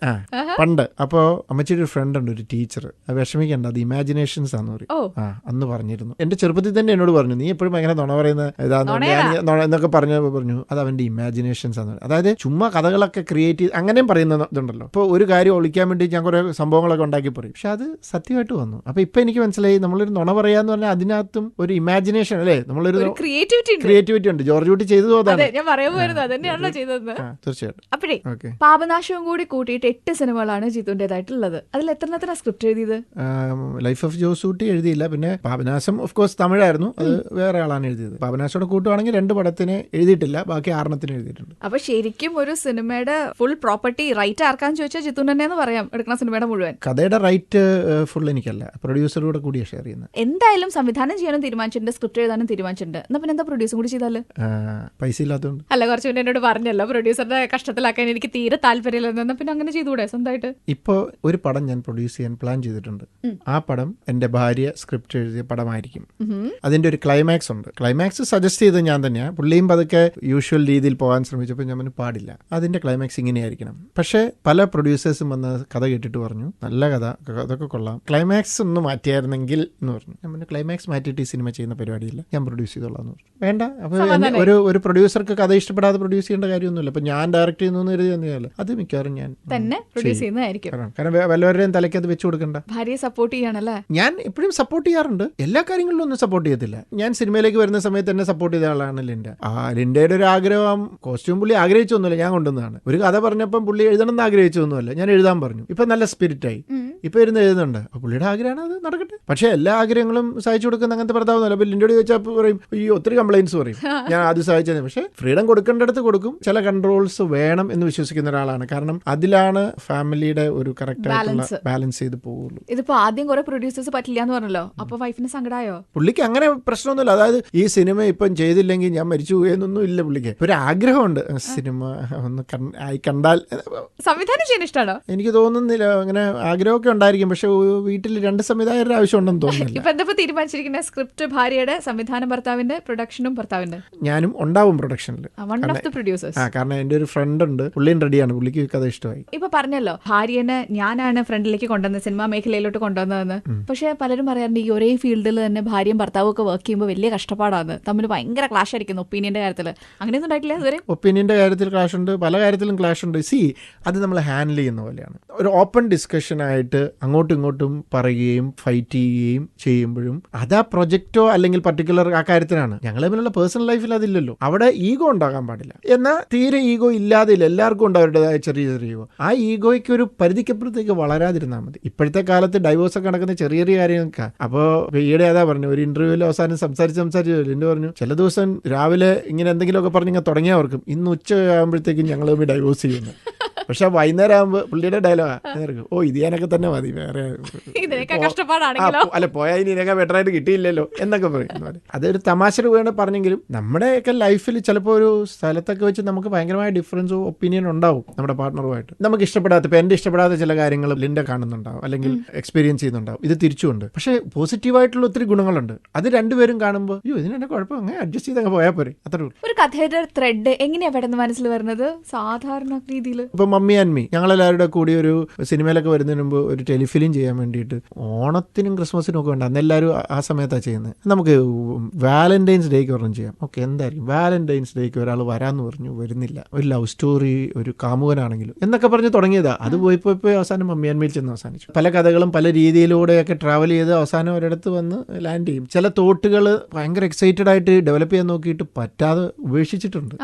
പണ്ട്. അപ്പോൾ അമ്മച്ചിയുടെ ഫ്രണ്ട് ഫ്രണ്ട് ഉണ്ട്, ഒരു ടീച്ചർ, വിഷമിക്കണ്ട, അത് ഇമാജിനേഷൻസ് ആണെന്ന് പറയും. ഓ. അന്ന് പറഞ്ഞിരുന്നു. എന്റെ ചെറുപ്പത്തിൽ തന്നെ എന്നോട് പറഞ്ഞു, നീ എപ്പോഴും ഭയങ്കര നുണ പറയുന്ന എന്നൊക്കെ പറഞ്ഞപ്പോൾ അത് അവന്റെ ഇമാജിനേഷൻസ് ആണ്. അതായത് ചുമ്മാ കഥകളൊക്കെ ക്രിയേറ്റ് ചെയ്ത് അങ്ങനെയും പറയുന്ന ഇതുണ്ടല്ലോ. ഇപ്പോൾ ഒരു കാര്യം ഒളിക്കാൻ വേണ്ടി ഞാൻ കുറെ സംഭവങ്ങളൊക്കെ ഉണ്ടാക്കി പറയും, പക്ഷെ അത് സത്യമായിട്ട് വന്നു. അപ്പൊ ഇപ്പൊ എനിക്ക് മനസ്സിലായി, നമ്മളൊരു നുണ പറയാന്ന് പറഞ്ഞാൽ അതിനകത്തും ഒരു ഇമാജിനേഷൻ അല്ലേ, നമ്മളൊരു ക്രിയേറ്റിവിറ്റി ഉണ്ട്. ജോർജ് കുട്ടി ചെയ്തു തീർച്ചയായിട്ടും. അപ്പോഴേ പാപനാശവും കൂടി കൂട്ടിയിട്ട് 8 സിനിമകളാണ് ജിത്തുന്റേതായിട്ടുള്ളത്. അതിൽ എത്ര സ്ക്രിപ്റ്റ് എഴുതിയത്? ലൈഫ് ഓഫ് ജോസൂട്ടി എഴുതിയില്ല, പിന്നെ പാപനാശം ഓഫ് കോഴ്സ് തമിഴായിരുന്നു, അത് വേറെ ആളാണ് എഴുതിയത്. പാപനാശോടെ കൂട്ടുവാണെങ്കിൽ 2 പടത്തിന് എഴുതിയിട്ടില്ല, ബാക്കി 6 എഴുതിയിട്ടുണ്ട്. അപ്പൊ ശരിക്കും ഒരു സിനിമയുടെ ഫുൾ പ്രോപ്പർട്ടി റൈറ്റ് ആർക്കാന്ന് ചോദിച്ചാൽ ജിത്തുൻ തന്നെയെന്ന് പറയാം, എടുക്കുന്ന സിനിമയുടെ മുഴുവൻ. കഥയുടെ റൈറ്റ് ഫുൾ എനിക്കല്ല, പ്രൊഡ്യൂസറുടെ കൂടി ഷെയർ ചെയ്യുന്നത്. എന്തായാലും സംവിധാനം ചെയ്യാനും തീരുമാനിച്ചിട്ടുണ്ട്, സ്ക്രിപ്റ്റ് എഴുതാനും തീരുമാനിച്ചിട്ടുണ്ട്. എന്നാ പിന്നെ എന്താ പ്രൊഡ്യൂസും കൂടി ചെയ്താല്? പൈസ ഇല്ലാത്തതുകൊണ്ട്. അല്ല, കുറച്ച് മുന്നേ എന്നോട് പറഞ്ഞല്ലോ പ്രൊഡ്യൂസറുടെ കഷ്ടത്തിലാക്കാൻ എനിക്ക് തീരെ താല്പര്യമില്ലെന്ന്. പിന്നെ അങ്ങനെ ചെയ്തുകൂടെ സ്വന്തമായിട്ട്? ഇപ്പൊ ഒരു പടം ഞാൻ പ്രൊഡ്യൂസ് ചെയ്യാൻ പ്ലാൻ ചെയ്തിട്ടുണ്ട്. ആ പടം എന്റെ ഭാര്യ സ്ക്രിപ്റ്റ് എഴുതിയ പടമായിരിക്കും. അതിന്റെ ഒരു ക്ലൈമാക്സ് ഉണ്ട്. ക്ലൈമാക്സ് സജസ്റ്റ് ചെയ്ത് ഞാൻ തന്നെയാണ്. പുള്ളിയും പതുക്കെ യൂഷ്വൽ രീതിയിൽ പോകാൻ ശ്രമിച്ചപ്പോൾ ഞാൻ പാടില്ല, അതിന്റെ ക്ലൈമാക്സ് ഇങ്ങനെയായിരിക്കണം. പക്ഷെ പല പ്രൊഡ്യൂസേഴ്സും വന്ന് കഥ കേട്ടിട്ട് പറഞ്ഞു, നല്ല കഥ, അതൊക്കെ കൊള്ളാം, ക്ലൈമാക്സ് ഒന്ന് മാറ്റിയായിരുന്നെങ്കിൽ എന്ന് പറഞ്ഞു. ഞാൻ ക്ലൈമാക്സ് മാറ്റിയിട്ട് ഈ സിനിമ ചെയ്യുന്ന പരിപാടിയില്ല, ഞാൻ പ്രൊഡ്യൂസ് ചെയ്തോളാം എന്ന് പറഞ്ഞു. വേണ്ട, അപ്പൊ ഒരു പ്രൊഡ്യൂസർക്ക് കഥ ഇഷ്ടപ്പെടാതെ പ്രൊഡ്യൂസ് ചെയ്യേണ്ട കാര്യമൊന്നുമില്ല. അപ്പൊ ഞാൻ ഡയറക്ട് ചെയ്യുന്നു കരുതിയാൽ അത് മിക്കവാറും ഞാൻ തന്നെ പ്രൊഡ്യൂസ് ചെയ്യുന്നതായിരിക്കും. കാരണം വല്ലവരുടെയും തലയ്ക്ക് അത് വെച്ചു കൊടുക്കണ്ട. ഭാര്യയെ സപ്പോർട്ട് ചെയ്യാനല്ലേ? ഞാൻ എപ്പോഴും സപ്പോർട്ട് ചെയ്യാറുണ്ട്, എല്ലാ കാര്യങ്ങളിലും ഒന്നും സപ്പോർട്ട് ചെയ്യത്തില്ല. ഞാൻ സിനിമയിലേക്ക് വരുന്ന സമയത്ത് എന്നെ സപ്പോർട്ട് ചെയ്ത ആളാണ് ലിൻഡ. ലിൻഡയുടെ ഒരു ആഗ്രഹം, കോസ്റ്റ്യൂം പുള്ളി ആഗ്രഹിച്ചൊന്നുമില്ല, ഞാൻ കൊണ്ടുവന്നതാണ്. ഒരു കഥ പറഞ്ഞപ്പം പുള്ളി എഴുതണം എന്ന് ആഗ്രഹിച്ചൊന്നുമല്ല, ഞാൻ എഴുതാൻ പറഞ്ഞു. ഇപ്പൊ നല്ല സ്പിരിറ്റായി, ഇപ്പൊ ഇരുന്ന് എഴുതുന്നുണ്ട്. അപ്പൊ പുള്ളിയുടെ ആഗ്രഹമാണ്, അത് നടക്കട്ടെ. പക്ഷെ എല്ലാ ആഗ്രഹങ്ങളും സഹായിച്ചു കൊടുക്കുന്ന അങ്ങനത്തെ ഭർത്താവൊന്നുമല്ല. അപ്പൊ ലിൻഡോട് ചോദിച്ചാൽ പറയും, ഈ ഒത്തിരി കംപ്ലൈൻറ്റ്സ് പറയും, ഞാൻ അത് സഹായിച്ചത്. പക്ഷെ ഫ്രീഡം കൊടുക്കേണ്ടടുത്ത് കൊടുക്കും. ചില കൺട്രോൾസ് വേണം എന്ന് വിശ്വസിക്കുന്ന ഒരാളാണ്. കാരണം അതിലാണ് ഫാമിലിയുടെ ഒരു കറക്റ്റ് ആയിട്ടുള്ള ബാലൻസ് ചെയ്ത് പോകുള്ളൂ. ഇതിപ്പോ ആദ്യം കുറെ പ്രൊഡ്യൂസേഴ്സ് പറ്റില്ല എന്ന് പറഞ്ഞല്ലോ, അപ്പൊ വൈഫിന് സങ്കടമായോ? പുള്ളിക്ക് അങ്ങനെ പ്രശ്നമൊന്നുമില്ല. അതായത് ഈ സിനിമ ഇപ്പം ചെയ്തില്ലെങ്കിൽ ഞാൻ മരിച്ചു പോയെന്നൊന്നും ഇല്ല. പുള്ളിക്ക് ഒരു ആഗ്രഹമുണ്ട്, സിനിമ ഒന്ന് കണ്ടാൽ. സംവിധാനം ചെയ്യാൻ ഇഷ്ടമാണോ? എനിക്ക് തോന്നുന്നില്ല, അങ്ങനെ ആഗ്രഹമൊക്കെ ഉണ്ടായിരിക്കും, പക്ഷെ വീട്ടിൽ 2 സംവിധായകരുടെ ആവശ്യം ഉണ്ടെന്ന് തോന്നുന്നില്ല. ഇപ്പൊ എന്താ തീരുമാനിച്ചിരിക്കുന്ന? സ്ക്രിപ്റ്റ് ഭാര്യയുടെ, സംവിധാനം ഭർത്താവിന്റെ, പ്രൊഡക്ഷനും ഭർത്താവിന്റെ. ഞാനും ഉണ്ടാവും പ്രൊഡക്ഷനിൽ. കാരണം എന്റെ ഒരു ഫ്രണ്ട് ഉണ്ട്, പുള്ളിയും റെഡിയാണ്, പുള്ളിക്ക് കഥ ഇഷ്ടമായി. ഇപ്പൊ പറഞ്ഞല്ലോ ഭാര്യനെ ഞാനാണ് ഫ്രണ്ടിലേക്ക് കൊണ്ടുവന്നത്, സിനിമാ മേഖലയിലോട്ട് കൊണ്ടുവന്നതെന്ന്. പക്ഷെ പലരും പറയാറുണ്ട് ഈ ഒരേ ഫീൽഡിൽ തന്നെ ഭാര്യയും ഭർത്താവും ഒക്കെ വർക്ക് ചെയ്യുമ്പോൾ വലിയ കഷ്ടപ്പാടാണ്, തമ്മിൽ ഭയങ്കര ക്ലാഷ് ആയിരിക്കുന്നു ഒപ്പീനിയന്റെ കാര്യത്തിൽ. അങ്ങനെയൊന്നും ഉണ്ടായിട്ടില്ല ഇതുവരെ? ഒപ്പീനിയന്റെ കാര്യത്തിൽ ക്ലാഷ് ഉണ്ട്, പല കാര്യത്തിലും ക്ലാഷ് ഉണ്ട്. അത് നമ്മൾ ഹാൻഡിൽ ചെയ്യുന്ന പോലെയാണ്. ഒരു ഓപ്പൺ ഡിസ്കഷൻ ആയിട്ട് അങ്ങോട്ടും ഇങ്ങോട്ടും പറയുകയും ഫൈറ്റ് ചെയ്യുകയും ചെയ്യുമ്പോഴും അത് ആ പ്രൊജക്റ്റോ അല്ലെങ്കിൽ പർട്ടിക്കുലർ ആ കാര്യത്തിനാണ്. ഞങ്ങൾ തമ്മിലുള്ള പേഴ്സണൽ ലൈഫിൽ അതില്ലല്ലോ. അവിടെ ഈഗോ ഉണ്ടാകാൻ പാടില്ല. എന്നാൽ തീരെ ഈഗോ ഇല്ലാതില്ല, എല്ലാവർക്കും ഉണ്ട് അവരുടേതായ ചെറിയ ഈഗോ. ആ ഈഗോയ്ക്ക് ഒരു പരിധിക്കപ്പുറത്തേക്ക് വളരാതിരുന്നാൽ മതി. ഇപ്പോഴത്തെ കാലത്ത് ഡൈവോഴ്സ് ഒക്കെ നടക്കുന്ന ചെറിയ കാര്യങ്ങളൊക്കെ. അപ്പോൾ ഈയിടെ അതാ പറഞ്ഞു, ഒരു ഇന്റർവ്യൂവിൽ അവസാനം സംസാരിച്ച് എന്നെ പറഞ്ഞു, ചില ദിവസം രാവിലെ ഇങ്ങനെ എന്തെങ്കിലുമൊക്കെ പറഞ്ഞ് ഇങ്ങനെ തുടങ്ങിയവർക്കും ഇന്ന് ഉച്ചയാകുമ്പോഴത്തേക്കും ഞങ്ങൾ തമ്മിൽ ഡൈവോഴ്സ് ചെയ്യുന്നു. പക്ഷെ വൈകുന്നേരം ആകുമ്പോൾ പുള്ളിയുടെ ഡയലോഗാ, ഓ ഇത് ഞാനൊക്കെ തന്നെ മതി, വേറെ അല്ല പോയാൽ ഇനി ഇതിനൊക്കെ ബെറ്ററായിട്ട് കിട്ടിയില്ലല്ലോ എന്നൊക്കെ പറയും. അതൊരു തമാശ രൂപയാണ് പറഞ്ഞെങ്കിലും നമ്മുടെയൊക്കെ ലൈഫിൽ ചിലപ്പോൾ ഒരു സ്ഥലത്തൊക്കെ വെച്ച് നമുക്ക് ഭയങ്കരമായ ഡിഫറൻസോ ഒപ്പീനിയൻ ഉണ്ടാവും നമ്മുടെ പാർട്ണറുമായിട്ട്. നമുക്ക് ഇഷ്ടപ്പെടാത്ത, ഇപ്പം എൻ്റെ ഇഷ്ടപ്പെടാത്ത ചില കാര്യങ്ങൾ ലിൻഡ കാണുന്നുണ്ടാവും അല്ലെങ്കിൽ എക്സ്പീരിയൻസ് ചെയ്യുന്നുണ്ടാവും. ഇത് തിരിച്ചുണ്ട്. പക്ഷേ പോസിറ്റീവായിട്ടുള്ള ഒത്തിരി ഗുണങ്ങളുണ്ട്. അത് രണ്ടുപേരും കാണുമ്പോൾ അയ്യോ ഇതിനെന്നെ കുഴപ്പം, അങ്ങനെ അഡ്ജസ്റ്റ് ചെയ്ത് അങ്ങ് പോയാൽ പോരെ, അത്രേ ഉള്ളൂ. ഒരു കഥയുടെ ത്രെഡ് എങ്ങനെയാ പെട്ടെന്ന് മനസ്സിൽ വരുന്നത് സാധാരണ രീതിയിൽ? ഇപ്പം മമ്മി ആൻഡ് മീ ഞങ്ങളെല്ലാവരുടെ കൂടി ഒരു സിനിമയിലൊക്കെ വരുന്നതിന് മുമ്പ് ഒരു ടെലിഫിലിം ചെയ്യാൻ വേണ്ടിയിട്ട് ഓണത്തിനും ക്രിസ്മസിനും ഒക്കെ വേണ്ട, അന്നെല്ലാവരും ആ സമയത്താണ് ചെയ്യുന്നത്. നമുക്ക് വാലന്റൈൻസ് ഡേക്ക് ഒരെണ്ണം ചെയ്യാം. ഓക്കെ, എന്തായിരിക്കും വാലന്റൈൻസ് ഡേക്ക് ഒരാൾ വരാമെന്ന് പറഞ്ഞു, വരുന്നില്ല. ഒരു ലവ് സ്റ്റോറി, ഒരു കാമുകനാണെങ്കിലും എന്നൊക്കെ പറഞ്ഞ് തുടങ്ങിയതാ. അത് പോയി അവസാനം മമ്മി ആൻഡ് മീൽ ചെന്ന് അവസാനിച്ചു. പല കഥകളും പല രീതിയിലൂടെയൊക്കെ ട്രാവൽ ചെയ്ത് അവസാനം ഒരിടത്ത് വന്ന് ലാൻഡ് ചെയ്യും. ചില തോട്ടുകൾ ഭയങ്കര എക്സൈറ്റഡ് ആയിട്ട് ഡെവലപ്പ് ചെയ്യാൻ നോക്കിയിട്ട് പറ്റാതെ ഉപേക്ഷിച്ചിട്ടുണ്ട്.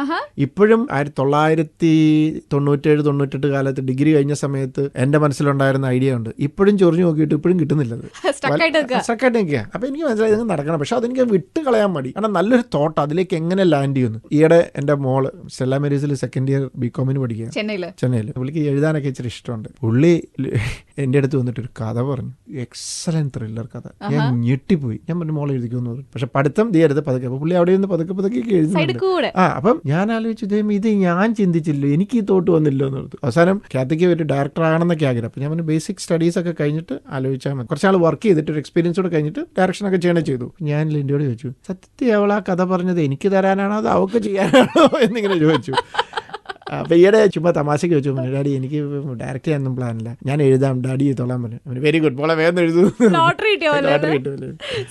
ഇപ്പോഴും 1997-98 കാലത്ത് ഡിഗ്രി കഴിഞ്ഞ സമയത്ത് എന്റെ മനസ്സിലുണ്ടായിരുന്ന ഐഡിയ ഉണ്ട്. ഇപ്പോഴും ചൊറിഞ്ഞു നോക്കിയിട്ട് ഇപ്പോഴും കിട്ടുന്നില്ലത്, സ്റ്റക്കായിട്ട് നിൽക്കുക. അപ്പൊ എനിക്ക് മനസ്സിലായി ഇത് നടക്കണം. പക്ഷെ അതെനിക്ക് വിട്ട് കളയാൻ മടി. കാരണം നല്ലൊരു തോട്ട് അതിലേക്ക് എങ്ങനെ ലാൻഡ് ചെയ്യുന്നു. ഈയിടെ എന്റെ മോള് സ്റ്റെല്ല മേരീസിൽ സെക്കൻഡ് ഇയർ ബികോമിന് പഠിക്കുക ചെന്നൈയിൽ. പുള്ളിക്ക് എഴുതാനൊക്കെ ഇച്ചിരി ഇഷ്ടമുണ്ട്. പുള്ളി എന്റെ അടുത്ത് വന്നിട്ട് ഒരു കഥ പറഞ്ഞു, എക്സലന്റ് ത്രില്ലർ കഥ. ഞാൻ ഞെട്ടിപ്പോയി. ഞാൻ പറഞ്ഞു മോളെ എഴുതിക്കുമെന്ന് പറഞ്ഞു. പക്ഷെ പഠിത്തം തീയരുത് പതുക്കെ. അപ്പൊ പുള്ളി അവിടെ നിന്ന് പതുക്കെ എഴുതുന്നുണ്ട്. അപ്പം ഞാൻ ആലോചിച്ചു ഇത് ഞാൻ ചിന്തിച്ചില്ലോ, എനിക്ക് ഈ തോട്ട് വന്നില്ലോ എന്ന് പറഞ്ഞു. അവസാനം ഖ്യാതിക്ക് ഒരു ഡയറക്ടർ ആണെന്നൊക്കെ ആഗ്രഹം. അപ്പം ഞാൻ ബേസിക് സ്റ്റഡീസ് ഒക്കെ കഴിഞ്ഞിട്ട് ആലോചിച്ചാൽ മതി. കുറച്ചാൾ വർക്ക് ചെയ്തിട്ട് ഒരു എക്സ്പീരിയൻസ് കൂടെ കഴിഞ്ഞിട്ട് ഡയറക്ഷൻ ഒക്കെ ചെയ്യണേ ചെയ്തു. ഞാൻ ലിൻഡോട് ചോദിച്ചു, സത്യത്തിൽ അവൾ ആ കഥ പറഞ്ഞത് എനിക്ക് തരാനാണോ അത് അവൾക്ക് ചെയ്യാനാണോ എന്നിങ്ങനെ ചോദിച്ചു. അപ്പൊ ഈയിടെ ചുമ്മാ തമാശക്ക് വെച്ചു ഡാഡി എനിക്ക് ഡയറക്റ്റ് ചെയ്യാനൊന്നും പ്ലാനില്ല, ഞാൻ എഴുതാം, ഡാഡി ചെയ്തോളാൻ പറഞ്ഞു. വെരി ഗുഡ്, മോളെ വേഗം എഴുതും. ലോട്ടറി കിട്ടിയോ?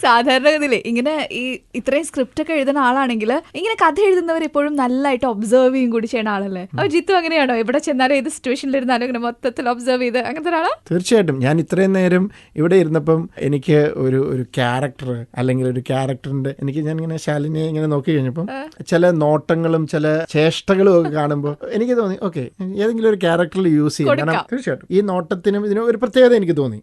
സാധാരണഗതിയില് ഇങ്ങനെ ഈ ഇത്രയും സ്ക്രിപ്റ്റ് ഒക്കെ എഴുതുന്ന ആളാണെങ്കിൽ ഇങ്ങനെ കഥ എഴുതുന്നവർ എപ്പോഴും നല്ലതായിട്ട് ഒബ്സർവ് ചെയ്യും കൂടി ചെയ്യുന്ന ആളല്ലേ. അപ്പൊ ജിത്തു അങ്ങനെയാണോ? എവിടെ ചെന്നാലും ഏത് സിറ്റുവേഷനിലിരുന്നാലും ഇങ്ങനെ മൊത്തത്തിൽ ഒബ്സർവ് ചെയ്ത് അങ്ങനത്തെ ഒരാളാ? തീർച്ചയായിട്ടും. ഞാൻ ഇത്രയും നേരം ഇവിടെ ഇരുന്നപ്പം എനിക്ക് ഒരു ക്യാരക്ടർ അല്ലെങ്കിൽ ഒരു ക്യാരക്ടറിന്റെ ഞാൻ ഇങ്ങനെ ശാലിനെ ഇങ്ങനെ നോക്കി കഴിഞ്ഞപ്പം ചില നോട്ടങ്ങളും ചില ചേഷ്ടകളും ഒക്കെ കാണുമ്പോൾ എനിക്ക് തോന്നി ഓക്കെ ഏതെങ്കിലും ഒരു ക്യാരക്ടറിൽ യൂസ് ചെയ്യും. കാരണം തീർച്ചയായിട്ടും ഈ നോട്ടത്തിനും ഇതിനും ഒരു പ്രത്യേകത എനിക്ക് തോന്നി.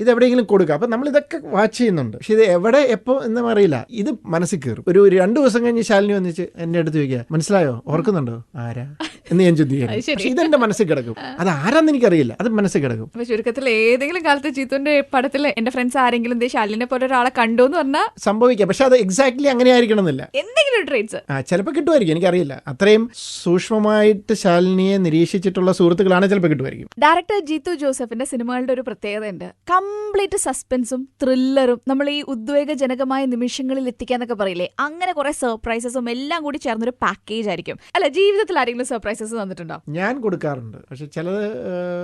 ഇത് എവിടെയെങ്കിലും കൊടുക്കുക. അപ്പൊ നമ്മൾ ഇതൊക്കെ വാച്ച് ചെയ്യുന്നുണ്ട്, പക്ഷെ ഇത് എവിടെ എപ്പോ എന്നും അറിയില്ല. ഇത് മനസ്സിൽ കയറും. ഒരു 2 ദിവസം കഴിഞ്ഞ് ശാലിനി വന്നിച്ച് എന്റെ അടുത്ത് ചോദിക്കുക, മനസ്സിലായോ, ഓർക്കുന്നുണ്ടോ ആരാ എന്ന് ഞാൻ ചോദിക്കും. പക്ഷെ ഇതെന്റെ മനസ്സിൽ കിടക്കും. അത് ആരാന്ന് എനിക്കറിയില്ല, അത് മനസ്സിൽ കിടക്കും. ചുരുക്കത്തിൽ ഏതെങ്കിലും കാലത്ത് ജിത്തുവിന്റെ പടത്തിൽ എന്റെ ഫ്രണ്ട്സ് ആരെങ്കിലും ശാലിനെ പോലെ ഒരാളെ കണ്ടു എന്ന് പറഞ്ഞാൽ സംഭവിക്കാം. പക്ഷെ അത് എക്സാക്ട്ലി അങ്ങനെ ആയിരിക്കണം എന്നില്ല. എന്തെങ്കിലും ട്രേറ്റ്സ് ചിലപ്പോൾ കിട്ടുമായിരിക്കും, എനിക്കറിയില്ല. അത്രയും സൂക്ഷ്മമായിട്ട് ശാലിനിയെ നിരീക്ഷിച്ചിട്ടുള്ള സുഹൃത്തുക്കളാണ് ചിലപ്പോൾ കിട്ടുമായിരിക്കും. ഡയറക്ടർ ജിത്തു ജോസഫിന്റെ സിനിമകളുടെ ഒരു പ്രത്യേകത ഉണ്ട്. കംപ്ലീറ്റ് സസ്പെൻസും ത്രില്ലറും നമ്മൾ ഈ ഉദ്വേഗജനകമായ നിമിഷങ്ങളിൽ എത്തിക്കാന്നൊക്കെ പറയില്ലേ, അങ്ങനെ കുറെ സർപ്രൈസസും എല്ലാം കൂടി ചേർന്നൊരു പാക്കേജ് ആയിരിക്കും. അല്ല, ജീവിതത്തിൽ ആരെങ്കിലും സർപ്രൈസസ് തന്നിട്ടുണ്ടോ? ഞാൻ കൊടുക്കാറുണ്ട്, പക്ഷെ ചിലത്